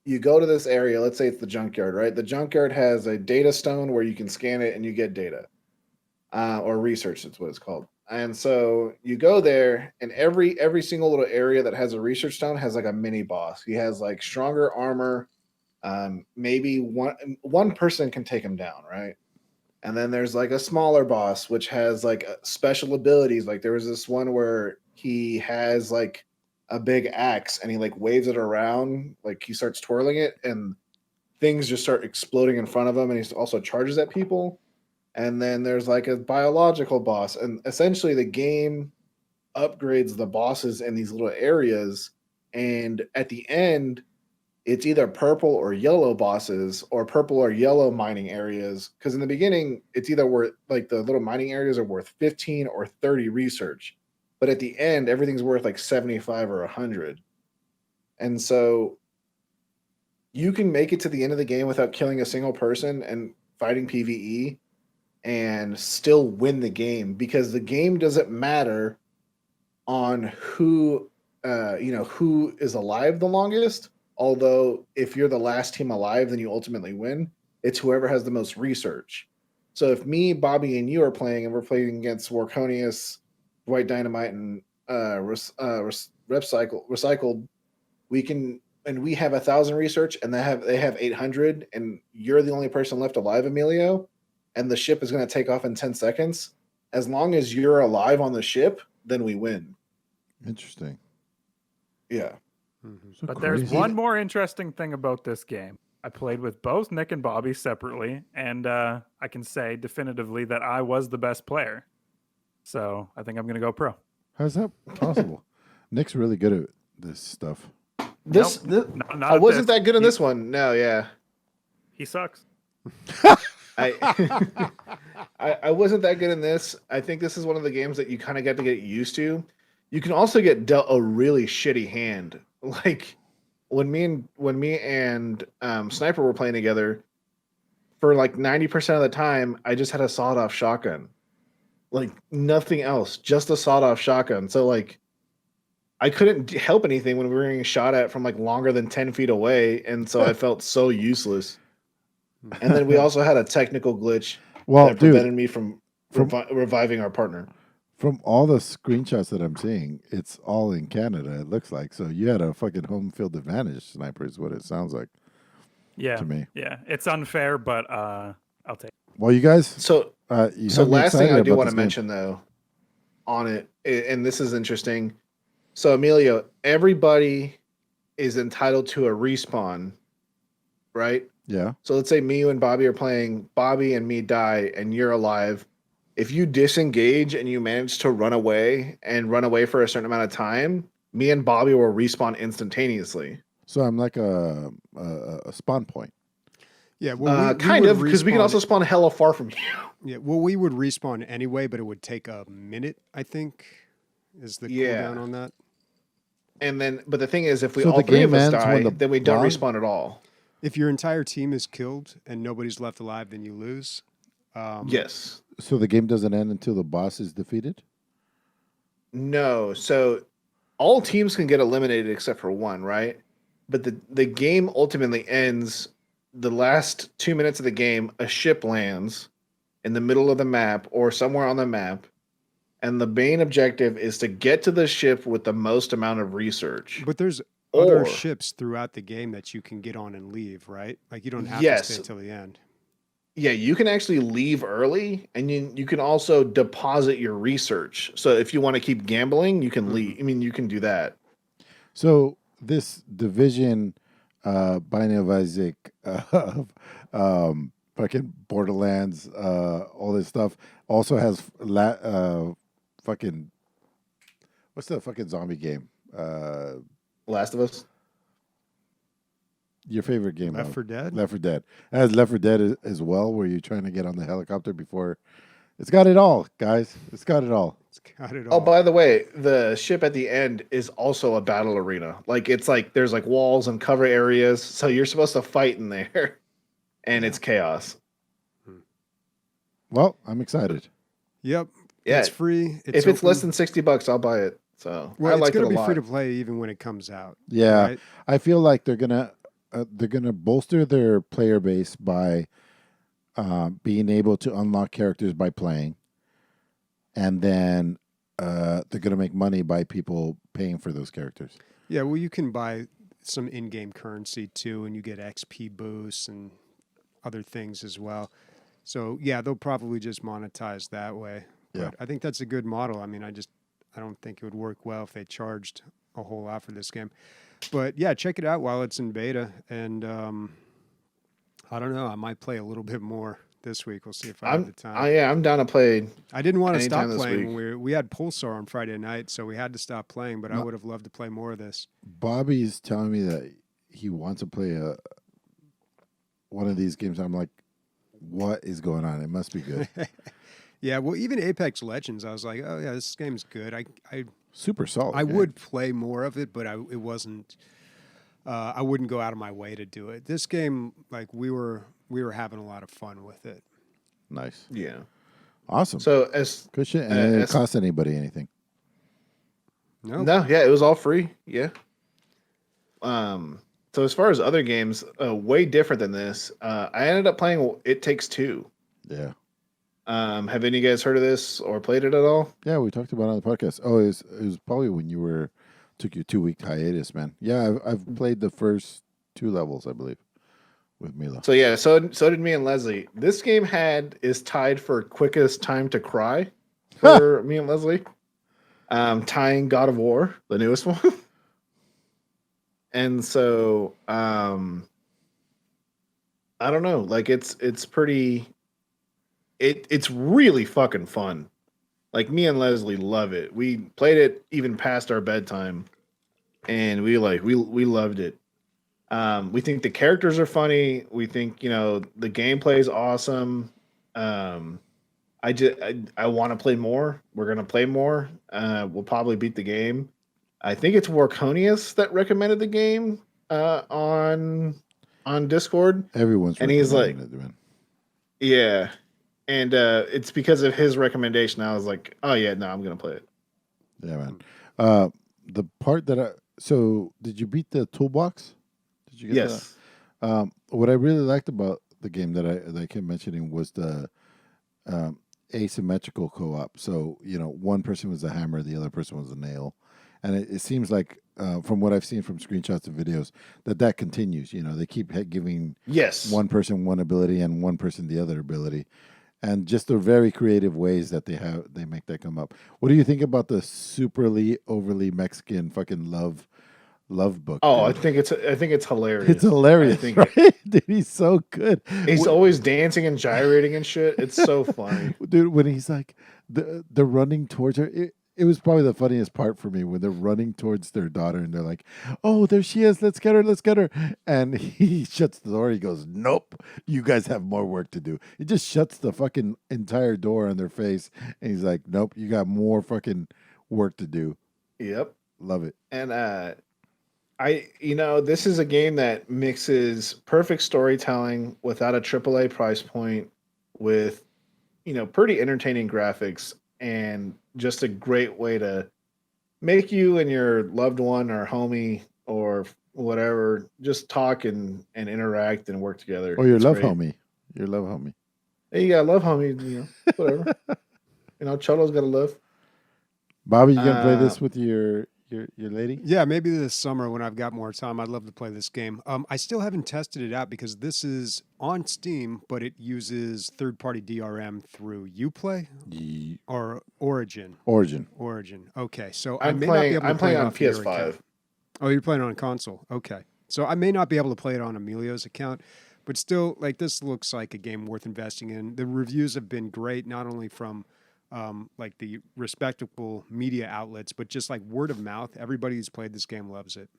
you go to this area, let's say it's the junkyard, right? The junkyard has a data stone where you can scan it and you get data, or research, that's what it's called. And so you go there, and every single little area that has a research stone has like a mini boss. He has like stronger armor. Maybe one person can take him down, right? And then there's like a smaller boss which has like special abilities. Like there was this one where he has like a big axe and he like waves it around, like he starts twirling it and things just start exploding in front of him, and he also charges at people. And then there's like a biological boss, and essentially the game upgrades the bosses in these little areas, and at the end it's either purple or yellow bosses or purple or yellow mining areas, because in the beginning it's either worth, like the little mining areas are worth 15 or 30 research, but at the end everything's worth like 75 or 100. And so you can make it to the end of the game without killing a single person and fighting PvE and still win the game, because the game doesn't matter on who who is alive the longest. Although if you're the last team alive, then you ultimately win. It's whoever has the most research. So if me, Bobby, and you are playing, and we're playing against Warconius, White Dynamite, and Recycled, we can, and we have 1,000 research, and they have 800, and you're the only person left alive, Emilio, and the ship is going to take off in 10 seconds. As long as you're alive on the ship, then we win. Interesting. Yeah. So But there's crazy. one more interesting thing about this game. I played with both Nic and Bobby separately, and I can say definitively that I was the best player. So I think I'm going to go pro. How's that possible? Nick's really good at this stuff. This, Nope. this No, not I at wasn't this. that good in this one. No, yeah. He sucks. I I wasn't that good in this. I think this is one of the games that you kind of got to get used to. You can also get dealt a really shitty hand. Like when me and Sniper were playing together, for like 90% of the time, I just had a sawed-off shotgun. Like nothing else, just a sawed-off shotgun. So like I couldn't help anything when we were getting shot at from like longer than 10 feet away, and so I felt so useless. And then we also had a technical glitch Well, that dude, prevented me from reviving our partner. from all the screenshots that I'm seeing, it's all in Canada, it looks like. So you had a fucking home field advantage, Sniper, is what it sounds like Yeah. to me. Yeah. It's unfair, but I'll take it. Well, you guys, So you so have me last thing excited I do about want to this game. mention though on it, and this is interesting. So Emilio, everybody is entitled to a respawn, right? Yeah. So let's say me, you, and Bobby are playing. Bobby and me die, and you're alive. If you disengage and you manage to run away for a certain amount of time, me and Bobby will respawn instantaneously. So I'm like a spawn point. Yeah, well, Kind would of, because we can respawn- also spawn hella far from you. Yeah, well, we would respawn anyway, but it would take a minute, I think, is the Yeah. cooldown on that. And then, but the thing is, if we So all the three of game us ends when die, the then we don't bond- respawn at all. If your entire team is killed and nobody's left alive, then you lose. Yes. So the game doesn't end until the boss is defeated? No. So all teams can get eliminated except for one, right? But the game ultimately ends the last 2 minutes of the game. A ship lands in the middle of the map or somewhere on the map, and the main objective is to get to the ship with the most amount of research. But there's other Or- ships throughout the game that you can get on and leave, right? Like you don't have Yes. to stay till the end. Yeah, you can actually leave early, and you can also deposit your research. So if you want to keep gambling, you can leave. I mean, you can do that. So this division Binding of Isaac fucking Borderlands, all this stuff also has fucking what's the fucking zombie game? Last of Us. Your favorite game? Left 4 Dead? Left 4 Dead. It has Left 4 Dead as well, where you're trying to get on the helicopter before. It's got it all, guys. It's got it all. It's got it Oh, all. by the way, the ship at the end is also a battle arena. Like it's like there's like walls and cover areas, so you're supposed to fight in there, and it's chaos. Well, I'm excited. Yep. Yeah, It's free. if it's less open. than $60, I'll buy it. So Well, I it's like it going a to be lot. free to play even when it comes out. Yeah, right? I feel like they're gonna bolster their player base by being able to unlock characters by playing, and then they're gonna make money by people paying for those characters. Yeah, well, you can buy some in-game currency too, and you get XP boosts and other things as well. So yeah, they'll probably just monetize that way. But Yeah. I think that's a good model. I mean, I don't think it would work well if they charged a whole lot for this game. But yeah, check it out while it's in beta, and I don't know, I might play a little bit more this week. We'll see if I have the time. I'm down to play. I didn't want to stop anytime this playing. week. We had Pulsar on Friday night, so we had to stop playing. But I No. would have loved to play more of this. Bobby's telling me that he wants to play one of these games. I'm like, what is going on? It must be good. Yeah, well, even Apex Legends, I was like, oh yeah, this game's good. I Super solid. I game. would play more of it, but it wasn't. I wouldn't go out of my way to do it. This game, like we were having a lot of fun with it. Nice. Yeah. Awesome. So as Good shit. And it didn't as- cost anybody anything. No, No, yeah, it was all free. Yeah. So as far as other games, way different than this. I ended up playing It Takes Two. Yeah. Have any of you guys heard of this or played it at all? Yeah, we talked about it on the podcast. Oh, it was probably when you took your 2-week hiatus, man. Yeah, I've played the first 2 levels, I believe, with Mila. So yeah, so did me and Leslie. This game is tied for quickest time to cry for me and Leslie. Tying God of War, the newest one. And so I don't know, like it's pretty it's really fucking fun. Like me and Leslie love it. We played it even past our bedtime and we loved it. We think the characters are funny. We think, the gameplay is awesome. I want to play more. We're going to play more. We'll probably beat the game. I think it's Warconius that recommended the game on Discord. Everyone's and he's like, it, man. Yeah. And it's because of his recommendation. I was like, oh yeah, no, I'm going to play it. Yeah, man. The part so did you beat the toolbox? Did you get Yes. that? What I really liked about the game that I kept mentioning was the asymmetrical co-op. So, one person was a hammer, the other person was a nail. And it seems like, from what I've seen from screenshots and videos, that continues. They keep giving one person one ability and one person the other ability. And just the very creative ways that they make that come up. What do you think about the superly overly Mexican fucking love book? Oh, dude? I think it's hilarious. It's hilarious, right? Dude, he's so good. He's always dancing and gyrating and shit. It's so funny. Dude, when he's like, they're running towards her. It was probably the funniest part for me when they're running towards their daughter and they're like, oh, there she is. Let's get her. And he shuts the door. He goes, nope, you guys have more work to do. He just shuts the fucking entire door on their face. And he's like, nope, you got more fucking work to do. Yep. Love it. And this is a game that mixes perfect storytelling without a AAA price point with, pretty entertaining graphics and just a great way to make you and your loved one or homie or whatever just talk and interact and work together. Or your It's love great. homie. Your love homie. Hey, you got love homie, whatever. Cholo's got a love. Bobby, you gonna play this with your lady? Yeah, maybe this summer when I've got more time, I'd love to play this game. I still haven't tested it out because this is on Steam, but it uses third-party DRM through Uplay or Origin. Origin. Okay, so I may not be able to play it on off your PS5. account. Oh, you're playing on console. Okay, so I may not be able to play it on Emilio's account, but still, this looks like a game worth investing in. The reviews have been great, not only from the respectable media outlets, but just word of mouth. Everybody who's played this game loves it.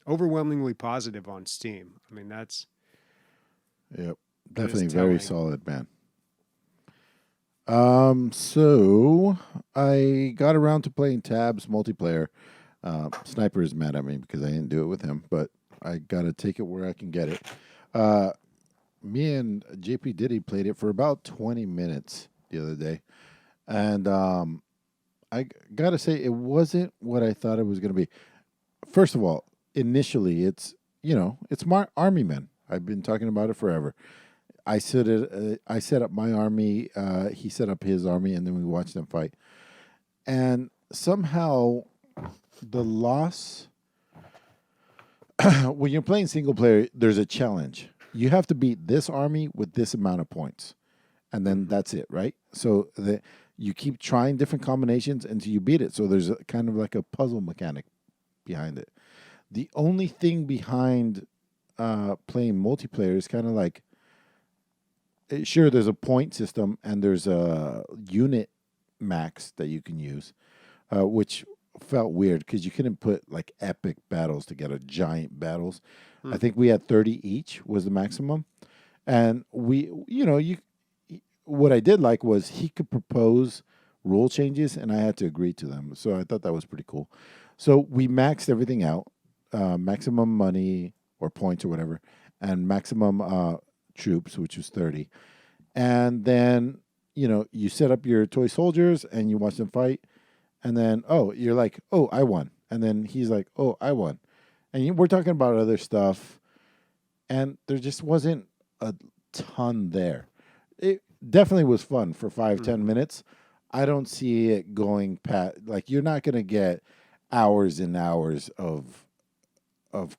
Overwhelmingly positive on Steam. I mean, that's definitely very solid, man. So I got around to playing Tabs multiplayer. Sniper is mad at me because I didn't do it with him, but I gotta take it where I can get it. Me and JP Diddy played it for about 20 minutes the other day. And I got to say, it wasn't what I thought it was going to be. First of all, initially, it's my army men. I've been talking about it forever. I set up my army. He set up his army, and then we watched them fight. And somehow, the loss, when you're playing single player, there's a challenge. You have to beat this army with this amount of points. And then that's it, right? So you keep trying different combinations until you beat it. So there's kind of like a puzzle mechanic behind it. The only thing behind playing multiplayer is kind of like, sure, there's a point system and there's a unit max that you can use, which felt weird because you couldn't put epic battles together, giant battles. I think we had 30 each was the maximum. And what I did like was he could propose rule changes, and I had to agree to them. So I thought that was pretty cool. So we maxed everything out, maximum money or points or whatever, and maximum troops, which was 30. And then, you set up your toy soldiers, and you watch them fight. And then, you're like, I won. And then he's like, I won. And we're talking about other stuff, and there just wasn't a ton there. definitely was fun for 5-10 Mhm. minutes. I don't see it going past, like, you're not going to get hours and hours of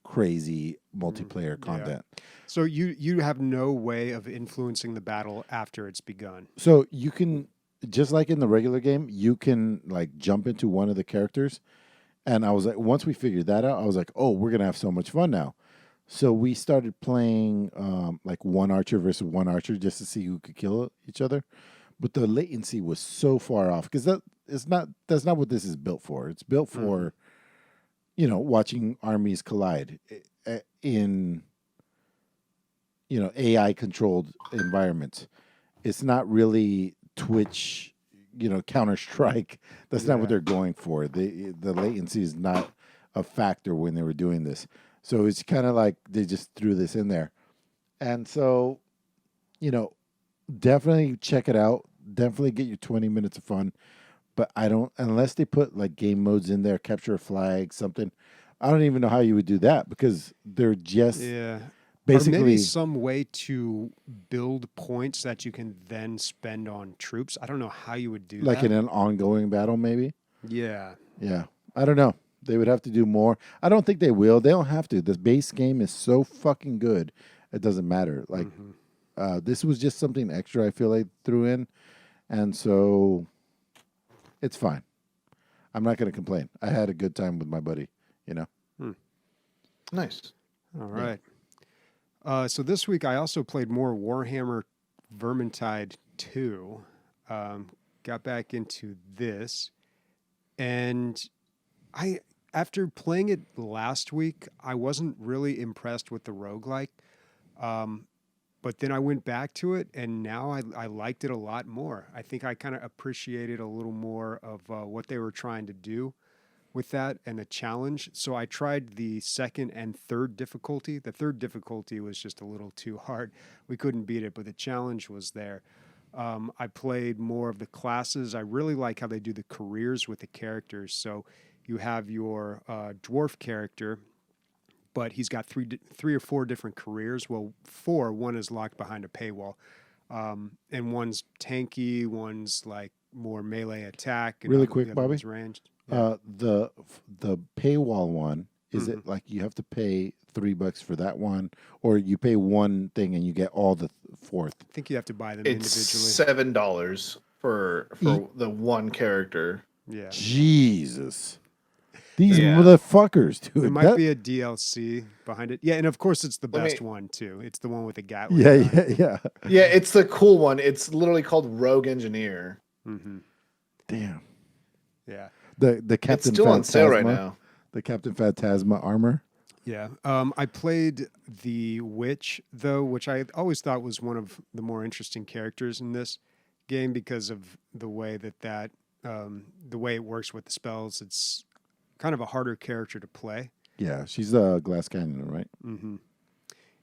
crazy multiplayer Yeah. content. So you have no way of influencing the battle after it's begun. So you can, just like in the regular game, you can like jump into one of the characters. And I was like, once we figured that out, I was like, oh, we're going to have so much fun now. So we started playing like one archer versus one archer just to see who could kill each other. But the latency was so far off because that's not what this is built for. It's built for, watching armies collide in, AI controlled environments. It's not really Twitch, Counter Strike. That's not what Yeah. they're going for. The latency is not a factor when they were doing this. So it's kind of like they just threw this in there. And so, definitely check it out. Definitely get your 20 minutes of fun. But unless they put like game modes in there, capture a flag, something, I don't even know how you would do that because they're just Yeah. Or basically maybe some way to build points that you can then spend on troops. I don't know how you would do like that. in an ongoing battle, maybe. Yeah. Yeah. I don't know. They would have to do more. I don't think they will. They don't have to. The base game is so fucking good. It doesn't matter. Like, this was just something extra I feel like threw in. And so it's fine. I'm not going to complain. I had a good time with my buddy, Nice. All right. So this week I also played more Warhammer Vermintide 2. Got back into this. And after playing it last week, I wasn't really impressed with the roguelike. But then I went back to it, and now I liked it a lot more. I think I kind of appreciated a little more of what they were trying to do with that and the challenge. So I tried the second and third difficulty. The third difficulty was just a little too hard. We couldn't beat it, but the challenge was there. I played more of the classes. I really like how they do the careers with the characters. So you have your dwarf character, but he's got three or four different careers. Well, four. One is locked behind a paywall, and one's tanky. One's like more melee attack. And Really the quick, other Bobby? one's ranged. Yeah. The paywall one, is it like you have to pay $3 for that one, or you pay one thing and you get all the fourth? I think you have to buy them It's individually. $7 for the one character. Yeah. Jesus. These Yeah. motherfuckers, dude. There might be a DLC behind it. Yeah, and of course it's the Let me- best one too. It's the one with the Gatling. Yeah, gun. yeah. Yeah, it's the cool one. It's literally called Rogue Engineer. Mm-hmm. Damn. Yeah. The Captain It's still on sale right Phantasma- now. The Captain Phantasma armor. Yeah. I played the Witch, though, which I always thought was one of the more interesting characters in this game because of the way that the way it works with the spells. It's kind of a harder character to play. Yeah, she's the Glass Canyon, right? Mm-hmm.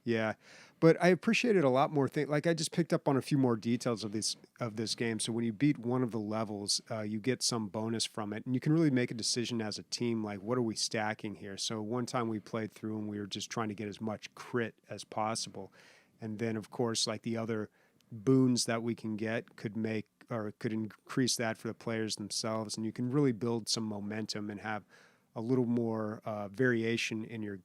Yeah. But I appreciated a lot more things. Like I just picked up on a few more details of this game. So when you beat one of the levels, you get some bonus from it, and you can really make a decision as a team. Like, what are we stacking here? So one time we played through, and we were just trying to get as much crit as possible, and then of course, like the other boons that we can get could increase that for the players themselves, and you can really build some momentum and have a little more variation in your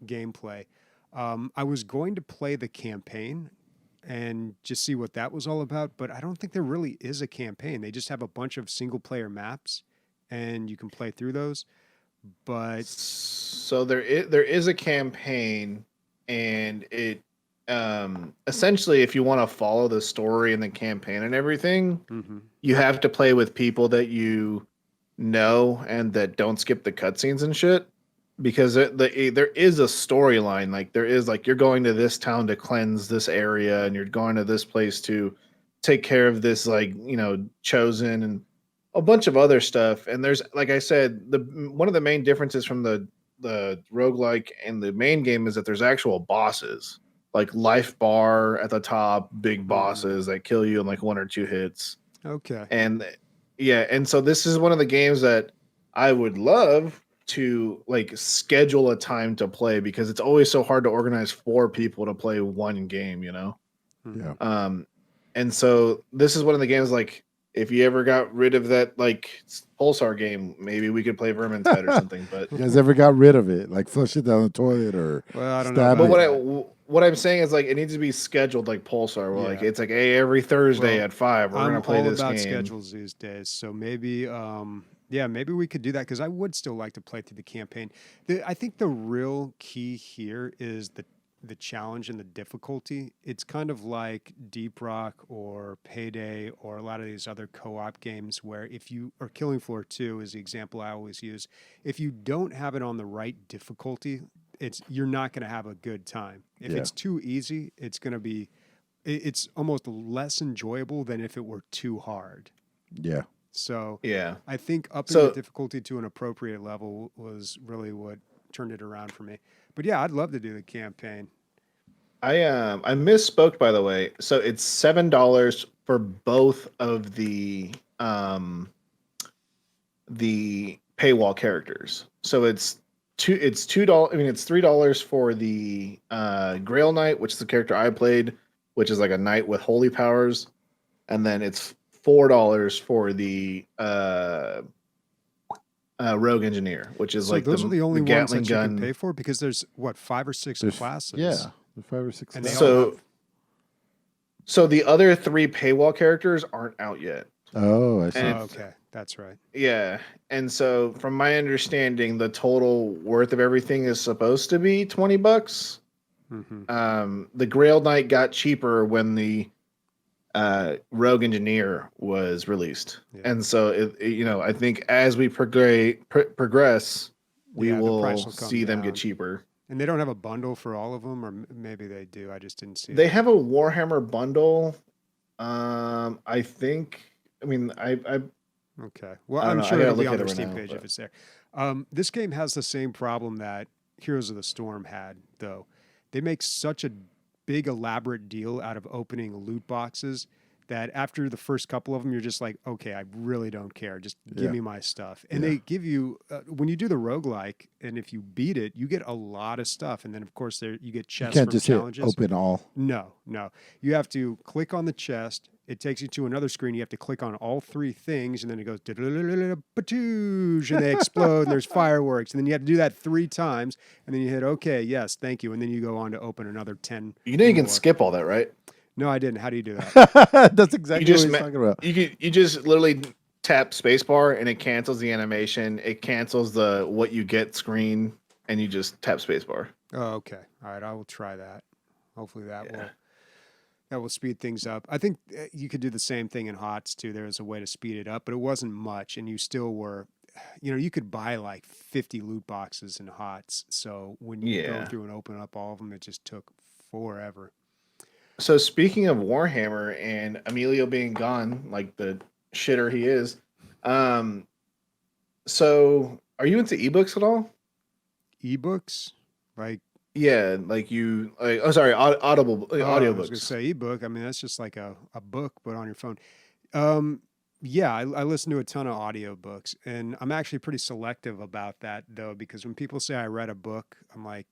gameplay. I was going to play the campaign and just see what that was all about, but I don't think there really is a campaign. They just have a bunch of single player maps and you can play through those. But So there is a campaign, and it essentially, if you want to follow the story and the campaign and everything, you have to play with people that you know and that don't skip the cutscenes and shit. Because there is a storyline, like there is like you're going to this town to cleanse this area, and you're going to this place to take care of this, like, chosen, and a bunch of other stuff. And there's, like I said, one of the main differences from the roguelike and the main game is that there's actual bosses, like life bar at the top, big bosses that kill you in like 1 or 2 hits. okay. And yeah, and so this is one of the games that I would love to like schedule a time to play, because it's always so hard to organize 4 people to play one game, Yeah. And so this is one of the games like if you ever got rid of that like Pulsar game, maybe we could play Vermintide or something. But You guys ever got rid of it? Like flush it down the toilet or Well, I don't know stab about but it? what I'm saying is like it needs to be scheduled like Pulsar. Where like Yeah. it's like hey every Thursday Well, at 5 we're I'm gonna play all this about game. schedules these days, so maybe, maybe we could do that because I would still like to play through the campaign. I think the real key here is the challenge and the difficulty. It's kind of like Deep Rock or Payday or a lot of these other co-op games where if you or Killing Floor 2 is the example I always use. If you don't have it on the right difficulty, you're not going to have a good time. If Yeah. it's too easy, it's almost less enjoyable than if it were too hard. Yeah. Yeah. I think upping So- the difficulty to an appropriate level was really what turned it around for me. But yeah, I'd love to do the campaign. I misspoke by the way. So it's $7 for both of the paywall characters. So it's $2. I mean it's $3 for the Grail Knight, which is the character I played, which is like a knight with holy powers, and then it's $4 for the Rogue Engineer, which is So like those are the only ones Gatling that you gun. can pay for because there's what 5 or 6 There's classes. Yeah. There's 5 or 6. And they classes. all So have- so the other 3 paywall characters aren't out yet. Oh, I see. And Oh, okay, that's right. Yeah. And so from my understanding, the total worth of everything is supposed to be $20. Hmm. The Grail Knight got cheaper when the Rogue Engineer was released. Yeah. And so I think as we progress, we Yeah, the will price will come see them get down. cheaper. And they don't have a bundle for all of them, or maybe they do. I just didn't see They it. have a Warhammer bundle. I think. I mean, I Okay. Well, I don't I'm know. I sure gotta it'll be look on at their it right Steam now, page if but- it's there. This game has the same problem that Heroes of the Storm had, though. They make such a big, elaborate deal out of opening loot boxes that after the first couple of them, you're just like, okay, I really don't care. Just give Yeah. me my stuff. And Yeah. they give you, when you do the roguelike, and if you beat it, you get a lot of stuff. And then, of course, you get You chests can't from just challenges. hit open all. No. You have to click on the chest. It takes you to another screen. You have to click on all 3 things, and then it goes patoosh, and they explode, and there's fireworks. And then you have to do that 3 times, and then you hit OK, yes, thank you, and then you go on to open another 10. you can more. skip all that, right? No, I didn't. How do you do that? That's exactly just what he's ma- talking about. You just literally tap spacebar and it cancels the animation. It cancels the what you get screen, and you just tap spacebar. Oh, okay. All right, I will try that. Hopefully Yeah. that will speed things up. I think you could do the same thing in HOTS too. There was a way to speed it up, but it wasn't much, and you still were. You could buy like 50 loot boxes in HOTS. So when you go Yeah. through and open up all of them, it just took forever. So speaking of Warhammer and Emilio being gone, like the shitter he is, so are you into ebooks at all? Ebooks, like Yeah, like you, like Audible, I was audiobooks. going to say ebook. I mean, that's just like a book, but on your phone. Yeah, I listen to a ton of audiobooks, and I'm actually pretty selective about that, though, because when people say I read a book, I'm like,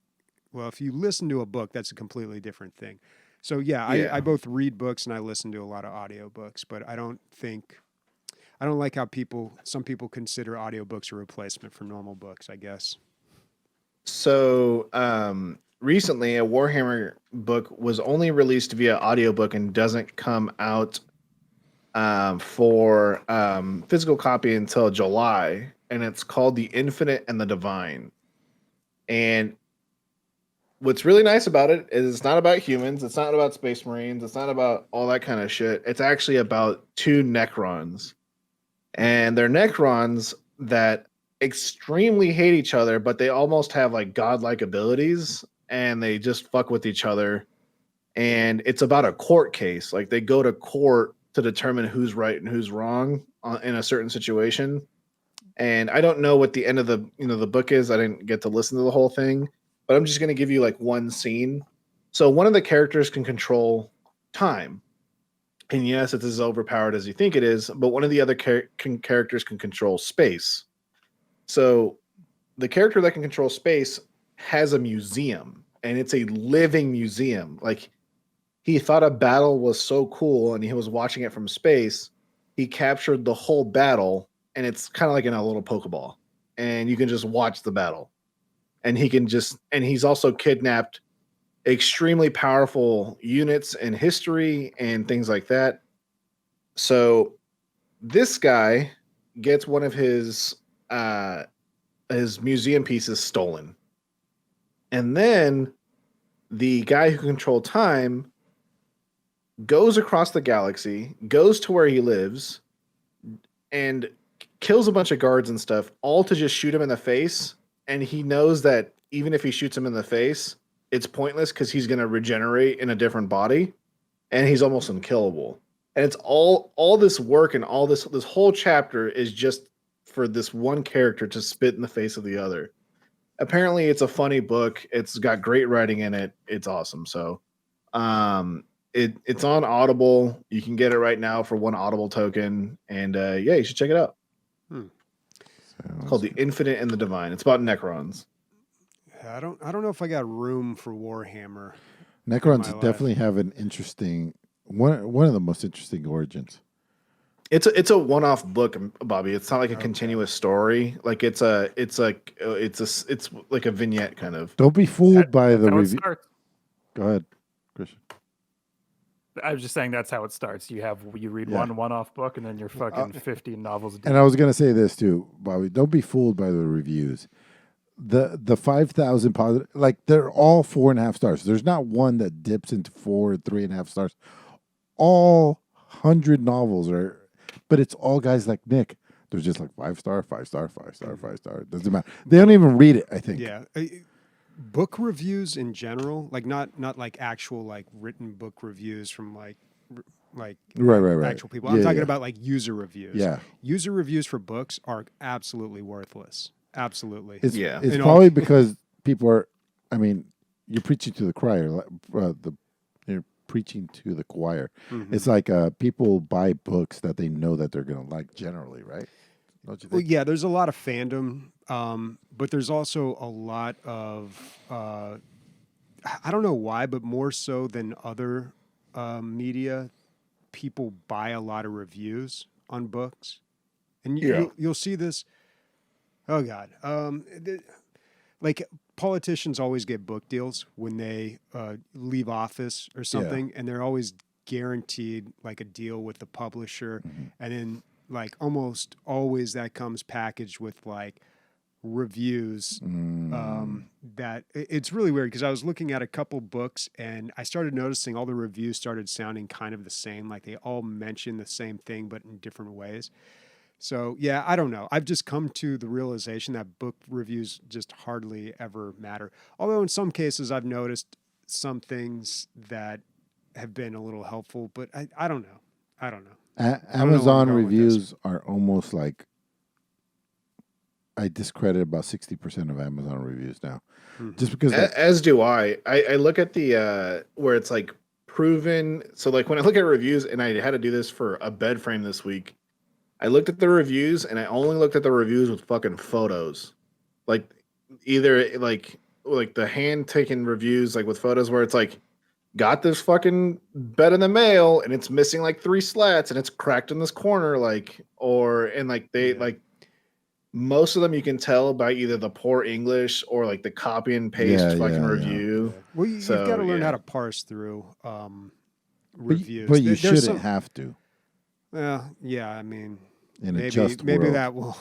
well, if you listen to a book, that's a completely different thing. So, yeah, Yeah. I both read books and I listen to a lot of audiobooks, but I don't like how some people consider audiobooks a replacement for normal books, I guess. So recently, a Warhammer book was only released via audiobook and doesn't come out for physical copy until July, and it's called The Infinite and the Divine. And what's really nice about it is it's not about humans, it's not about space marines, it's not about all that kind of shit. It's actually about 2 Necrons. And they're Necrons that extremely hate each other, but they almost have like godlike abilities, and they just fuck with each other. And it's about a court case. Like they go to court to determine who's right and who's wrong in a certain situation. And I don't know what the end of the book is. I didn't get to listen to the whole thing, but I'm just going to give you like one scene. So one of the characters can control time. And yes, it's as overpowered as you think it is, but one of the other characters can control space. So the character that can control space has a museum, and it's a living museum. Like he thought a battle was so cool and he was watching it from space. He captured the whole battle, and it's kind of like in a little Pokeball, and you can just watch the battle. And he's also kidnapped extremely powerful units in history and things like that. So this guy gets one of his museum pieces stolen. And then the guy who controlled time goes across the galaxy, goes to where he lives, and kills a bunch of guards and stuff, all to just shoot him in the face. And he knows that even if he shoots him in the face, it's pointless because he's going to regenerate in a different body, and he's almost unkillable. And it's all this work, and all this whole chapter is just for this one character to spit in the face of the other. Apparently, it's a funny book. It's got great writing in it. It's awesome. So, it's on Audible. You can get it right now for 1 Audible token, and you should check it out. It's called The Infinite and the Divine. It's about Necrons. I don't know if I got room for Warhammer. Necrons definitely have an interesting one of the most interesting origins. It's a one-off book, Bobby. It's not like a continuous story. Like it's like a vignette kind of. Don't be fooled by the review. Go ahead, Christian. I was just saying that's how it starts. You read one one-off book, and then you're fucking 50 novels deep. And I was gonna say this too, Bobby. Don't be fooled by the reviews. The 5,000 positive, like they're all 4.5 stars. There's not one that dips into 4 or 3.5 stars. All 100 novels are, but it's all guys like Nick. They're just like 5-star, 5-star, 5-star, 5-star. Doesn't matter. They don't even read it, I think. Yeah. Book reviews in general, like not like actual like written book reviews from like right. actual people. I'm talking about like user reviews. Yeah. User reviews for books are absolutely worthless. Absolutely. It's probably because people are, I mean, you're preaching to the choir. You're preaching to the choir. Mm-hmm. It's like people buy books that they know that they're going to like generally, right? Don't you think? Well, yeah, there's a lot of fandom, but there's also a lot of, I don't know why, but more so than other media, people buy a lot of reviews on books. And you'll see this. Oh, God. Like politicians always get book deals when they leave office or something, and they're always guaranteed like a deal with the publisher. Mm-hmm. And then like almost always that comes packaged with like reviews that it's really weird because I was looking at a couple books and I started noticing all the reviews started sounding kind of the same. Like they all mention the same thing, but in different ways. So, yeah, I don't know. I've just come to the realization that book reviews just hardly ever matter. Although in some cases I've noticed some things that have been a little helpful, but I don't know. I don't know. Amazon reviews are almost like, I discredit about 60% of Amazon reviews now. Mm-hmm. Just because. As do I. I look at the, where it's like proven. So like when I look at reviews, and I had to do this for a bed frame this week, I looked at the reviews, and I only looked at the reviews with fucking photos, like either like the hand taken reviews, like with photos where it's like, got this fucking bed in the mail, and it's missing like 3 slats, and it's cracked in this corner, like like most of them you can tell by either the poor English or like the copy and paste review. Yeah. Well, you've got to learn how to parse through reviews, but you shouldn't have to. Yeah, I mean, maybe that will,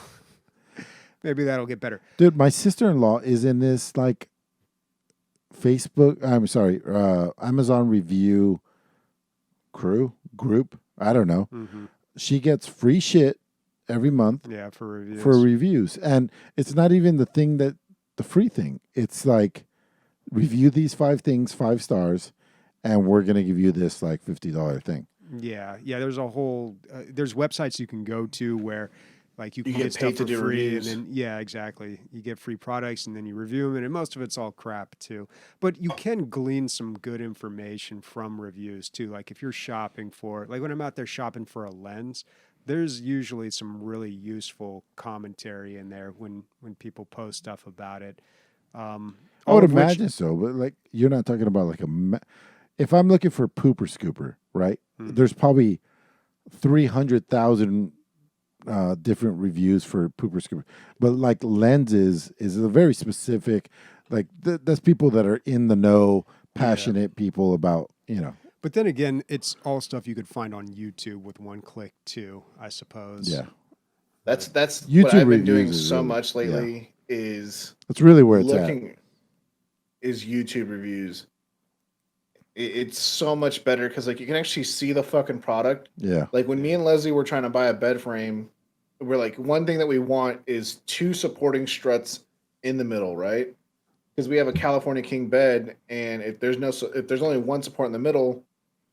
maybe that'll get better. Dude, my sister-in-law is in this like Amazon review group. I don't know. Mm-hmm. She gets free shit every month. Yeah, for reviews, and it's not even the free thing. It's like review these 5 things, 5 stars, and we're gonna give you this like $50 thing. Yeah. There's a whole. There's websites you can go to where, like, you can get stuff for free, reviews. and then exactly, you get free products, and then you review them, and most of it's all crap too. But you can glean some good information from reviews too. Like if you're shopping for, like when I'm out there shopping for a lens, there's usually some really useful commentary in there when people post stuff about it. I would imagine so, but like you're not talking about like if I'm looking for pooper scooper, right? There's probably 300,000 different reviews for pooper scooper, but like lenses is a very specific. Like that's people that are in the know, passionate people about But then again, it's all stuff you could find on YouTube with one click too, I suppose. Yeah, That's YouTube what I've been reviews doing is so really- much lately is that's really where it's at. is YouTube reviews. It's so much better because like you can actually see the fucking product. Yeah, Like when me and Leslie were trying to buy a bed frame, we're like, one thing that we want is 2 supporting struts in the middle, right? Because we have a California King bed, and if there's only one support in the middle,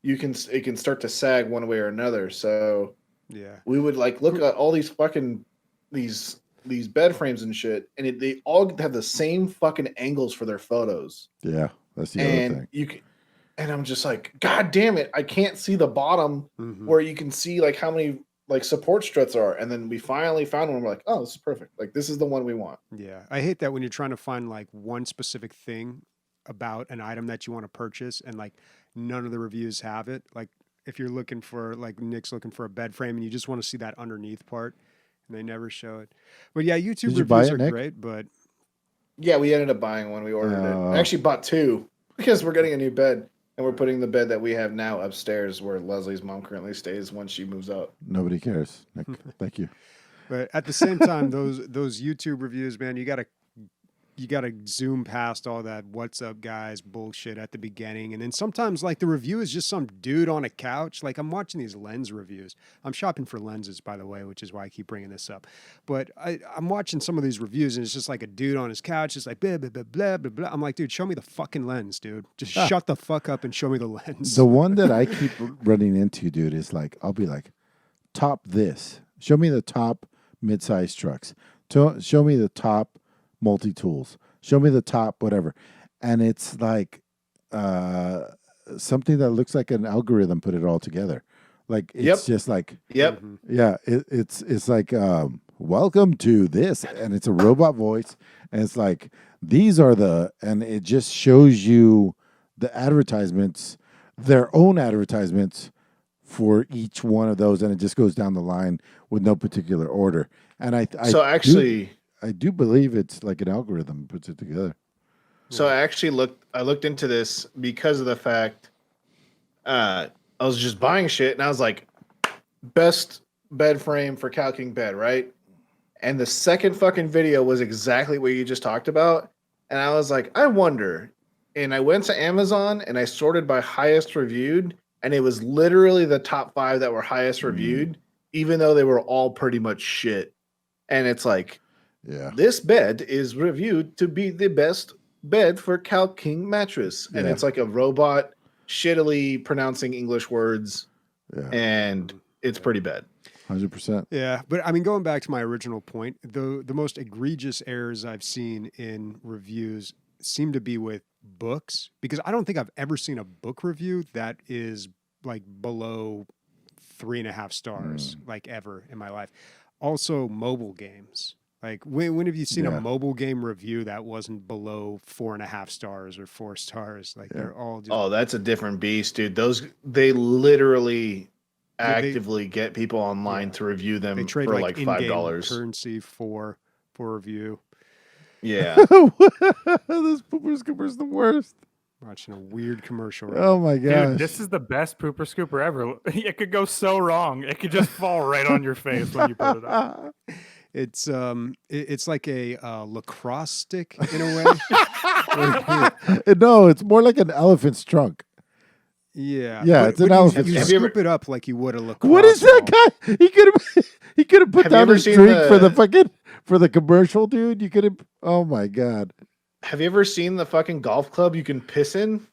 it can start to sag one way or another. So Yeah. we would like look at all these fucking these bed frames and shit, and they all have the same fucking angles for their photos. yeah, that's the other And thing. you can, and I'm just like, God damn it, I can't see the bottom Mhm. where you can see like how many like support struts are. And then we finally found one. We're like, oh, this is perfect. Like this is the one we want. Yeah. I hate that when you're trying to find like one specific thing about an item that you want to purchase and like none of the reviews have it. Like if you're looking for like Nick's looking for a bed frame and you just want to see that underneath part and they never show it. But yeah, YouTube Did you buy reviews it, are Nick? great, but Yeah, we ended up buying one. We ordered it. Oh. I actually bought 2 because we're getting a new bed. And we're putting the bed that we have now upstairs where Leslie's mom currently stays once she moves out. Nobody cares, Nick. Thank you. But at the same time, those YouTube reviews, man, you gotta zoom past all that "what's up, guys" bullshit at the beginning, and then sometimes like the review is just some dude on a couch. Like I'm watching these lens reviews. I'm shopping for lenses, by the way, which is why I keep bringing this up. But I'm watching some of these reviews, and it's just like a dude on his couch, just like blah blah blah blah blah blah. I'm like, dude, show me the fucking lens, dude. Just shut the fuck up and show me the lens. The one that I keep running into, dude, is like I'll be like, top this. Show me the top mid-sized trucks. Show me the top multi-tools. Show me the top whatever. And it's like something that looks like an algorithm put it all together. Like it's just like Yep. yeah, it's like welcome to this, and it's a robot voice, and it's like these are and it just shows you the advertisements, their own advertisements for each one of those, and it just goes down the line with no particular order. And I do believe it's like an algorithm puts it together. So I looked into this because of the fact I was just buying shit and I was like, best bed frame for Cal King bed, right? And the second fucking video was exactly what you just talked about. And I was like, I wonder. And I went to Amazon and I sorted by highest reviewed, and it was literally the top 5 that were highest reviewed, even though they were all pretty much shit. And it's like, Yeah. this bed is reviewed to be the best bed for Cal King mattress. And Yeah. it's like a robot shittily pronouncing English words, Yeah. and it's pretty bad. 100%. Yeah, but I mean, going back to my original point, the most egregious errors I've seen in reviews seem to be with books, because I don't think I've ever seen a book review that is like below 3.5 stars, like ever in my life. Also, mobile games. Like, when have you seen Yeah. a mobile game review that wasn't below 4.5 stars or 4 stars? Like, Yeah. they're all just. Oh, that's a different beast, dude. They literally Yeah, actively get people online to review them They trade for like like in-game $5. currency for review. Yeah. This pooper scooper's the worst. Watching a weird commercial. Right Oh now. my gosh. Dude, this is the best pooper scooper ever. It could go so wrong. It could just fall right on your face when you put it up. It's like a lacrosse stick in a way. No, it's more like an elephant's trunk. Yeah, Yeah, but it's an you elephant. You Have you scoop ever- it up like you would a lacrosse. What is that ball. guy? He could have put Have you down ever his seen drink for the- the fucking for the commercial, dude. You could have. Oh my god. Have you ever seen the fucking golf club you can piss in?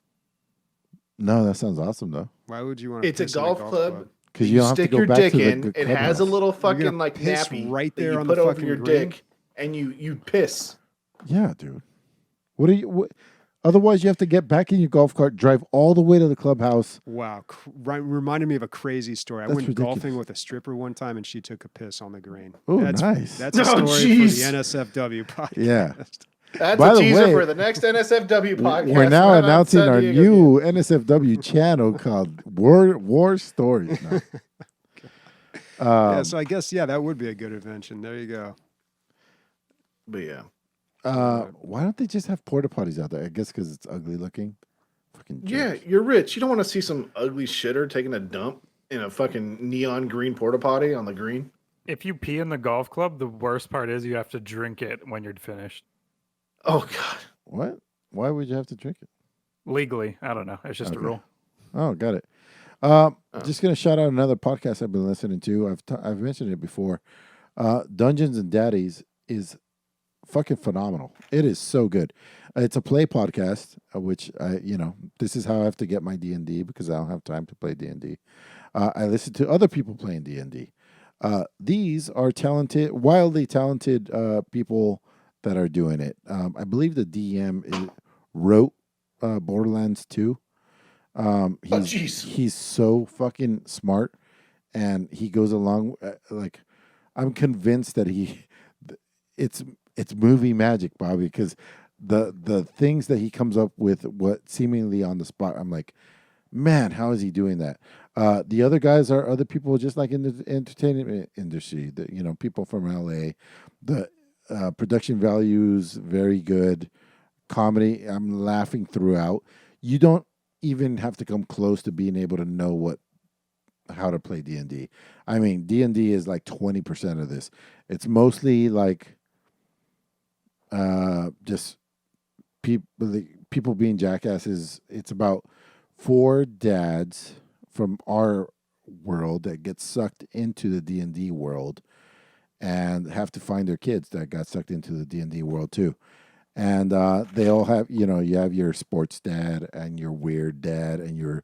No, that sounds awesome though. Why would you want to? It's a golf club. Because You you don't have to stick go your back dick to the in. good It has a clubhouse. little gonna fucking like piss nappy right that there you on the put over fucking your green? dick, and you piss. Yeah, dude. What are you? What, otherwise, you have to get back in your golf cart, drive all the way to the clubhouse. Wow, reminded me of a crazy story. I That's went ridiculous. golfing with a stripper one time, and she took a piss on the green. Oh, that's, nice. That's a Oh, story jeez. for the NSFW podcast. Yeah. That's By a the teaser way, for the next NSFW podcast. We're now right on announcing San our Diego new NSFW channel called War Stories. No. Yeah, so I guess that would be a good invention. There you go. But yeah. Why don't they just have porta potties out there? I guess because it's ugly looking. Fucking Yeah, jerks. you're rich. You don't want to see some ugly shitter taking a dump in a fucking neon green porta potty on the green. If you pee in the golf club, the worst part is you have to drink it when you're finished. Oh god. What? Why would you have to drink it? Legally, I don't know. It's just a Okay. rule. Oh, got it. Just gonna shout out another podcast I've been listening to. I've mentioned it before. Dungeons and Daddies is fucking phenomenal. It is so good. It's a play podcast, which this is how I have to get my D&D because I don't have time to play D&D. I listen to other people playing D&D. These are talented, wildly talented people that are doing it. I believe the DM wrote Borderlands 2. He's so fucking smart, and he goes along like I'm convinced that it's movie magic, Bobby, because the things that he comes up with, what seemingly on the spot, I'm like, man, how is he doing that? The other guys are other people just like in the entertainment industry, people from LA. The production values very good. Comedy, I'm laughing throughout. You don't even have to come close to being able to know how to play D&D. I mean, D&D is like 20% of this. It's mostly like just people being jackasses. It's about 4 dads from our world that get sucked into the D&D world and have to find their kids that got sucked into the D&D world too. And they all have, you have your sports dad and your weird dad and your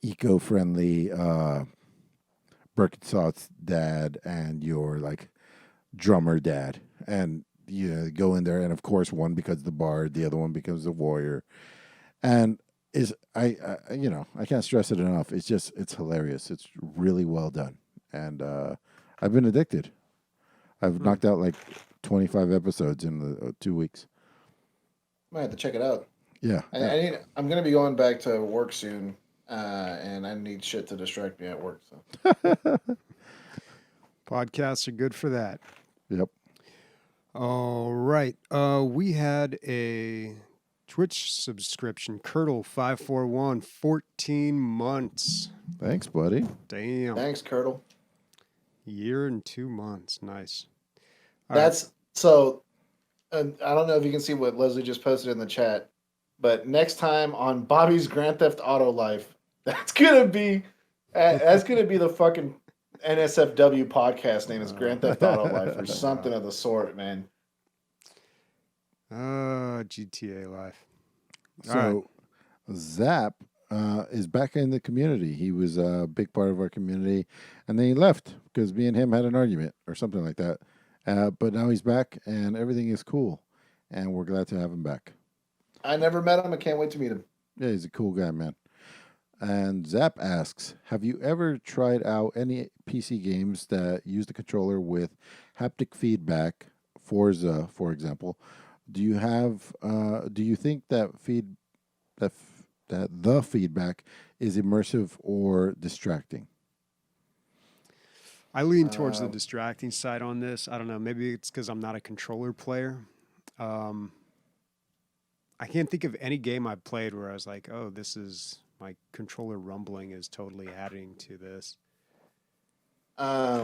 eco-friendly Birkenstocks dad and your like drummer dad. And you go in there, and of course one becomes the bard, the other one becomes the warrior. And I can't stress it enough. It's hilarious. It's really well done. And I've been addicted. I've knocked out like 25 episodes in the 2 weeks. Might have to check it out. Yeah. I'm gonna be going back to work soon, and I need shit to distract me at work. So Podcasts are good for that. Yep. All right. We had a Twitch subscription, Curdle541, 14 months. Thanks, buddy. Damn. thanks, Curdle. Year and 2 months. Nice. All That's so. I don't know if you can see what Leslie just posted in the chat, but next time on Bobby's Grand Theft Auto Life, that's gonna be the fucking NSFW podcast name is Grand Theft Auto Life or something of the sort, man. GTA Life. So, Zap is back in the community. He was a big part of our community, and then he left because me and him had an argument or something like that. But now he's back, and everything is cool, and we're glad to have him back. I never met him. I can't wait to meet him. Yeah, he's a cool guy, man. And Zap asks, have you ever tried out any PC games that use the controller with haptic feedback? Forza, for example. Do you think that the feedback is immersive or distracting? I lean towards the distracting side on this. I don't know. Maybe it's because I'm not a controller player. I can't think of any game I've played where I was like, oh, my controller rumbling is totally adding to this. I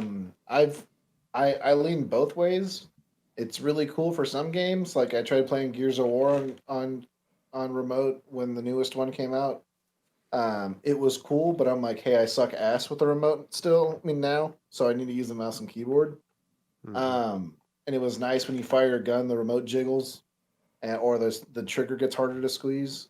lean both ways. It's really cool for some games. Like I tried playing Gears of War on remote when the newest one came out. It was cool, but I'm like, hey, I suck ass with the remote still. I mean now, so I need to use the mouse and keyboard. Mm-hmm. And it was nice when you fire a gun, the remote jiggles, or the trigger gets harder to squeeze.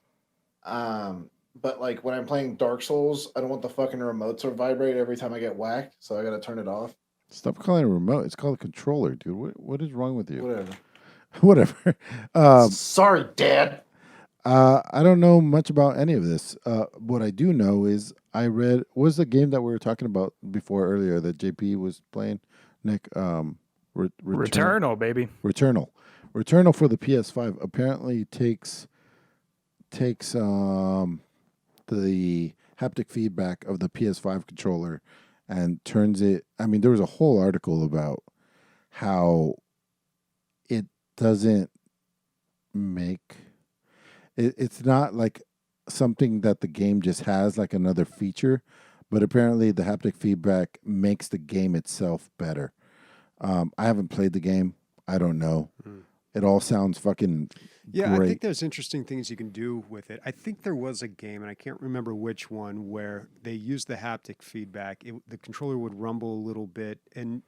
But like when I'm playing Dark Souls, I don't want the fucking remote to vibrate every time I get whacked, so I gotta turn it off. Stop calling it a remote. It's called a controller, dude. What is wrong with you? Whatever. Whatever. Sorry, Dad. I don't know much about any of this. What I do know is I read was the game that we were talking about before earlier that JP was playing, Nick. Returnal, baby. Returnal. Returnal for the PS5 apparently takes the haptic feedback of the PS5 controller and turns it. I mean, there was a whole article about how it doesn't make it's not like something that the game just has like another feature, but apparently the haptic feedback makes the game itself better. I haven't played the game. I don't know. It all sounds fucking Yeah, great. I think there's interesting things you can do with it. I think there was a game, and I can't remember which one, where they used the haptic feedback. The controller would rumble a little bit, and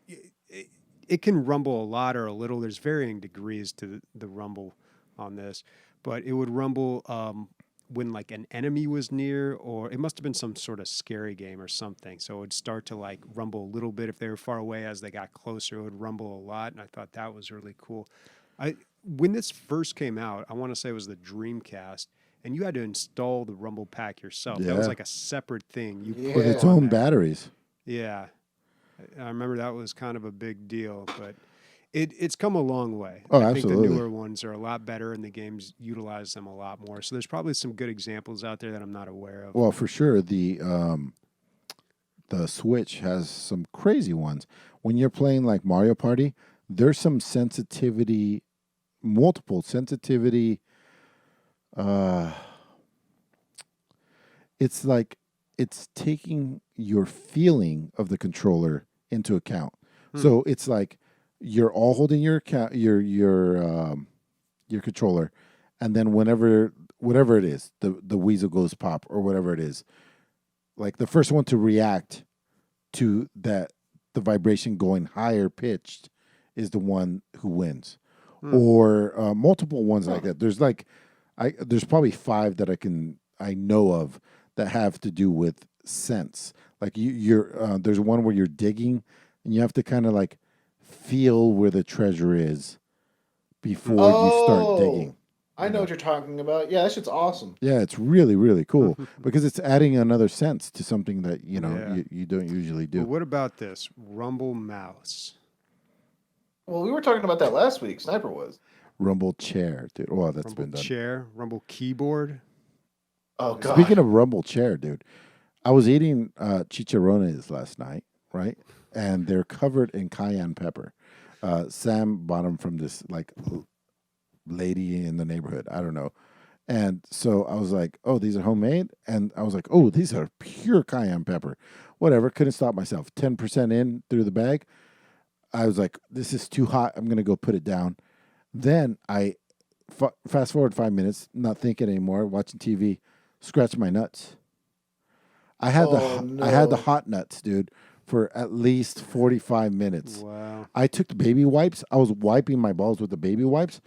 it can rumble a lot or a little. There's varying degrees to the rumble on this, but it would rumble when like an enemy was near, or it must have been some sort of scary game or something. So it would start to like rumble a little bit if they were far away. As they got closer, it would rumble a lot, and I thought that was really cool. When this first came out, I want to say it was the Dreamcast, and you had to install the Rumble Pack yourself. That was Yeah. like a separate thing. You Yeah. put With its on own there. batteries. Yeah, I remember that was kind of a big deal, but it's come a long way. Oh, I think absolutely. the newer ones are a lot better, and the games utilize them a lot more. So there's probably some good examples out there that I'm not aware of. Well, for sure, the Switch has some crazy ones. When you're playing like Mario Party, there's some sensitivity, multiple sensitivity. It's like it's taking your feeling of the controller into account. So it's like you're all holding your account, your controller, and then whatever it is, the weasel goes pop or whatever it is, like the first one to react to that, the vibration going higher pitched, is the one who wins. Or multiple ones like that. There's probably 5 that I know of that have to do with sense. Like there's one where you're digging and you have to kind of like feel where the treasure is before you start digging. I know what you're talking about. Yeah, that shit's awesome. Yeah, it's really, really cool because it's adding another sense to something that Yeah. you don't usually do. But what about this Rumble Mouse? Well, we were talking about that last week. Sniper was. Rumble chair, dude. Well, that's Rumble been done. chair, Rumble keyboard. Oh god. Speaking of rumble chair, dude, I was eating chicharrones last night, right? And they're covered in cayenne pepper. Sam bought them from this like lady in the neighborhood. I don't know. And so I was like, oh, these are homemade? And I was like, oh, these are pure cayenne pepper. Whatever. Couldn't stop myself. 10% in through the bag. I was like, this is too hot. I'm going to go put it down. Then I fast forward 5 minutes, not thinking anymore, watching TV, scratch my nuts. I had the hot nuts, dude, for at least 45 minutes. Wow. I took the baby wipes. I was wiping my balls with the baby wipes,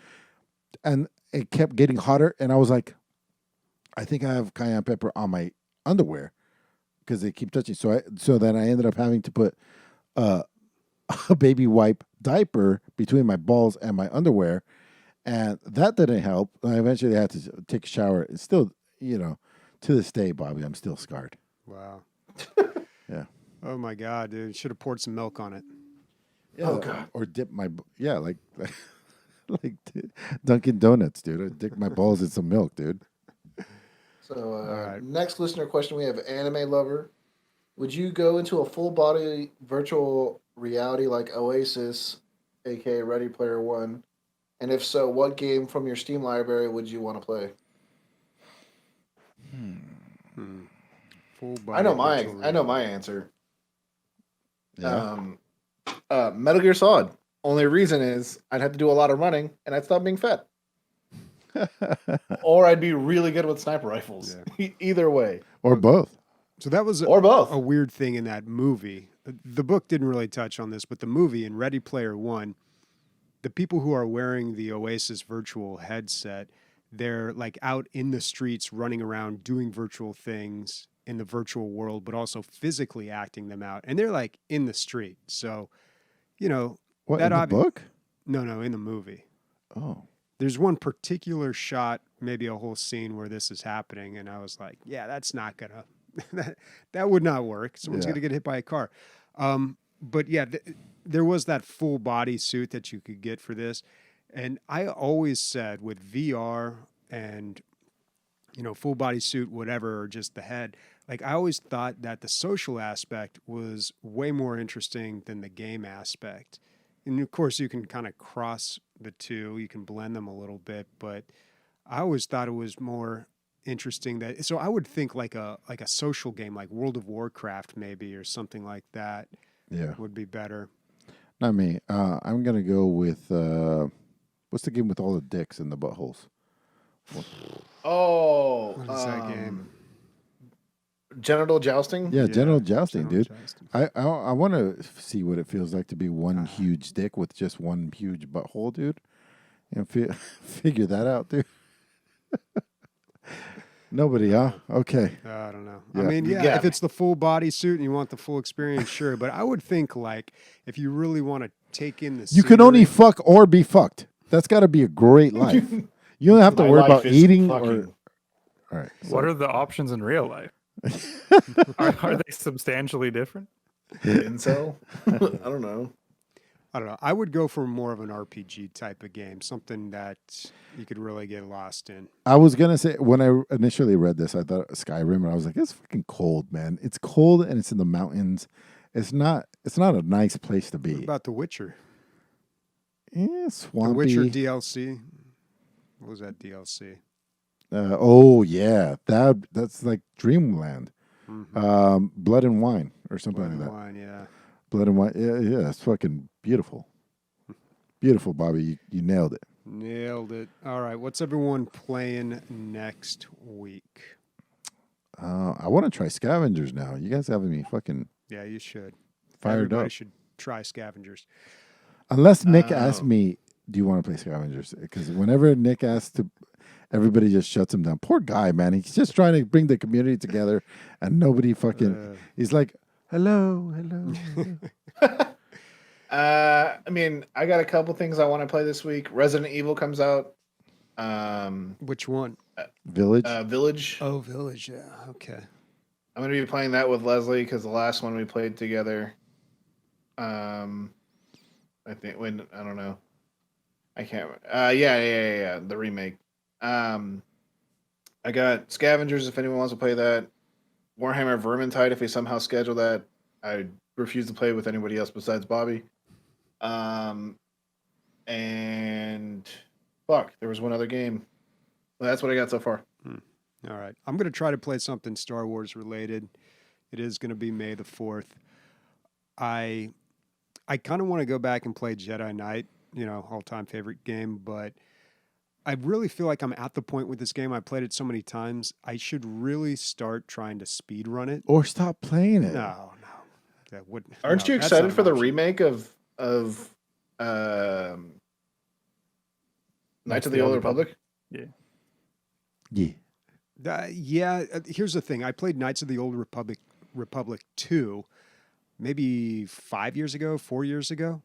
and it kept getting hotter. And I was like, I think I have cayenne pepper on my underwear because they keep touching. So then I ended up having to put a baby wipe diaper between my balls and my underwear, and that didn't help. I eventually had to take a shower. It's still, to this day, Bobby, I'm still scarred. Wow. Yeah. Oh my God, dude! Should have poured some milk on it. Yeah, Oh, God. Or dip my like like Dunkin' Donuts, dude. I dip my balls in some milk, dude. So, right. next listener question, we have Anime Lover. Would you go into a full body virtual reality like Oasis, aka Ready Player One? And if so, what game from your Steam library would you want to play? Full body I know my virtual answer. Yeah. Metal Gear Solid. Only reason is I'd have to do a lot of running and I'd stop being fat. Or I'd be really good with sniper rifles. Either way. Or both. So that was Or both. a weird thing in that movie. The book didn't really touch on this, but the movie in Ready Player One, the people who are wearing the Oasis virtual headset, they're like out in the streets running around doing virtual things in the virtual world, but also physically acting them out. And they're like in the street. So, What, that in the book? No, in the movie. Oh. There's one particular shot, maybe a whole scene where this is happening, and I was like, yeah, that's not gonna that would not work. Someone's gonna get hit by a car. But yeah, there was that full body suit that you could get for this. And I always said with VR and full body suit, whatever, or just the head, like I always thought that the social aspect was way more interesting than the game aspect. And of course, you can kind of cross the two, you can blend them a little bit, but I always thought it was more interesting that. So I would think like a social game, like World of Warcraft, maybe, or something like that, Yeah. would be better. Not me. I'm gonna go with what's the game with all the dicks and the buttholes? Oh, What is that game? Genital jousting. Yeah, General Jousting, General dude. Jousting. I want to see what it feels like to be one huge dick with just one huge butthole, dude, and figure that out, dude. Nobody, huh? Okay. I don't know. Yeah. I mean, You yeah, got if me. it's the full body suit and you want the full experience, sure. But I would think like if you really want to take in the You can only scenery- fuck or be fucked. That's got to be a great life. You don't have to My worry life about is eating fucking- or. All right. What are the options in real life? Are they substantially different? Incel. I don't know. I don't know. I would go for more of an RPG type of game, something that you could really get lost in. I was gonna say when I initially read this, I thought Skyrim, and I was like, "It's fucking cold, man. It's cold, and it's in the mountains. It's not a nice place to What be. about The Witcher? Yeah, The swampy. Witcher DLC. What was that DLC? Oh yeah, that's like Dreamland. Mhm. Blood and Wine or something Blood like and that. Wine, yeah. Blood and Wine. Yeah, it's fucking beautiful. Beautiful, Bobby. You nailed it. Nailed it. All right. What's everyone playing next week? I want to try Scavengers now. You guys having me fucking Yeah, you should. fired Everybody up. should try Scavengers. Unless Nick asks Oh. me, "Do you want to play Scavengers?" Because whenever Nick asks to, everybody just shuts him down. Poor guy, man. He's just trying to bring the community together, and nobody fucking. He's like, "Hello, hello." hello." I mean, I got a couple things I want to play this week. Resident Evil comes out. Which one? Village. Village. Oh, Village. Yeah. Okay. I'm gonna be playing that with Leslie because the last one we played together. I think I don't know. I can't. Yeah. The remake. I got Scavengers if anyone wants to play that. Warhammer Vermintide if we somehow schedule that. I refuse to play with anybody else besides Bobby. And fuck, there was one other game. Well, that's what I got so far. All right. I'm going to try to play something Star Wars related. It is going to be May the 4th. I kind of want to go back and play Jedi Knight, all-time favorite game, but I really feel like I'm at the point with this game. I played it so many times. I should really start trying to speed run it. Or stop playing it. No. That would. Aren't no, you that's excited not an for the option. remake of Knights of the Old Republic? Yeah. Yeah. Here's the thing. I played Knights of the Old Republic 2 maybe 5 years ago, 4 years ago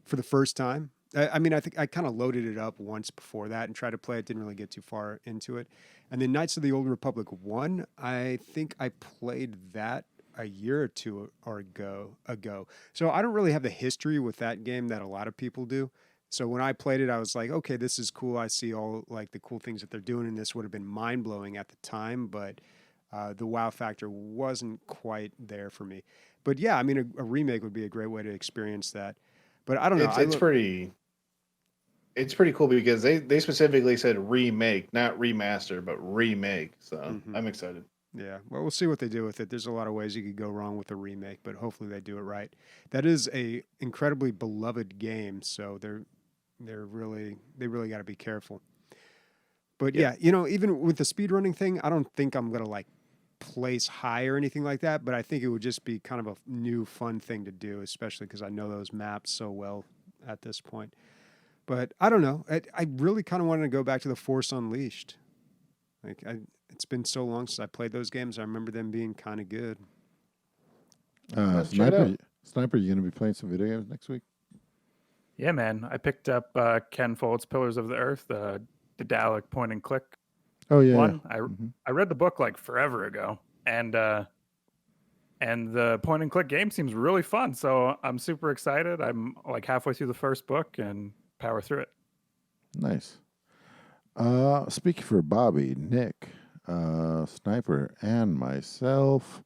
for the first time. I mean, I think I kind of loaded it up once before that and tried to play it. Didn't really get too far into it. And then Knights of the Old Republic 1, I think I played that a year or two ago. So I don't really have the history with that game that a lot of people do. So when I played it, I was like, okay, this is cool. I see all like the cool things that they're doing, and this would have been mind blowing at the time, but the wow factor wasn't quite there for me. But yeah, I mean, a remake would be a great way to experience that. But I don't know. It's pretty cool because they specifically said remake, not remaster, but remake. So I'm excited. Yeah, well, we'll see what they do with it. There's a lot of ways you could go wrong with a remake, but hopefully they do it right. That is a incredibly beloved game, so they really got to be careful. But yeah, even with the speedrunning thing, I don't think I'm gonna like place high or anything like that. But I think it would just be kind of a new fun thing to do, especially because I know those maps so well at this point. But I don't know. I really kind of wanted to go back to the Force Unleashed. It's been so long since I played those games. I remember them being kind of good. Let's check it out. Sniper, you gonna be playing some video games next week? Yeah, man. I picked up Ken Follett's Pillars of the Earth, the Dalek point and click Oh yeah. one. Yeah. I read the book like forever ago, and the point and click game seems really fun. So I'm super excited. I'm like halfway through the first book and power through it. Nice. Speaking for Bobby, Nick, Sniper, and myself,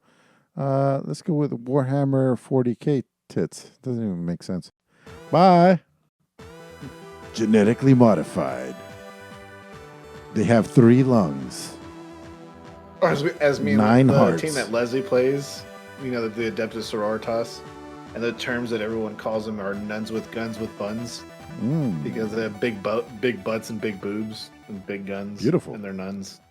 let's go with Warhammer 40k tits. Doesn't even make sense. Bye. Genetically modified. They have 3 lungs. Or as me 9 and the hearts. team that Leslie plays, you know, the Adeptus Sororitas, and the terms that everyone calls them are nuns with guns with buns, because they have big butts and big boobs and big guns. Beautiful. And they're nuns.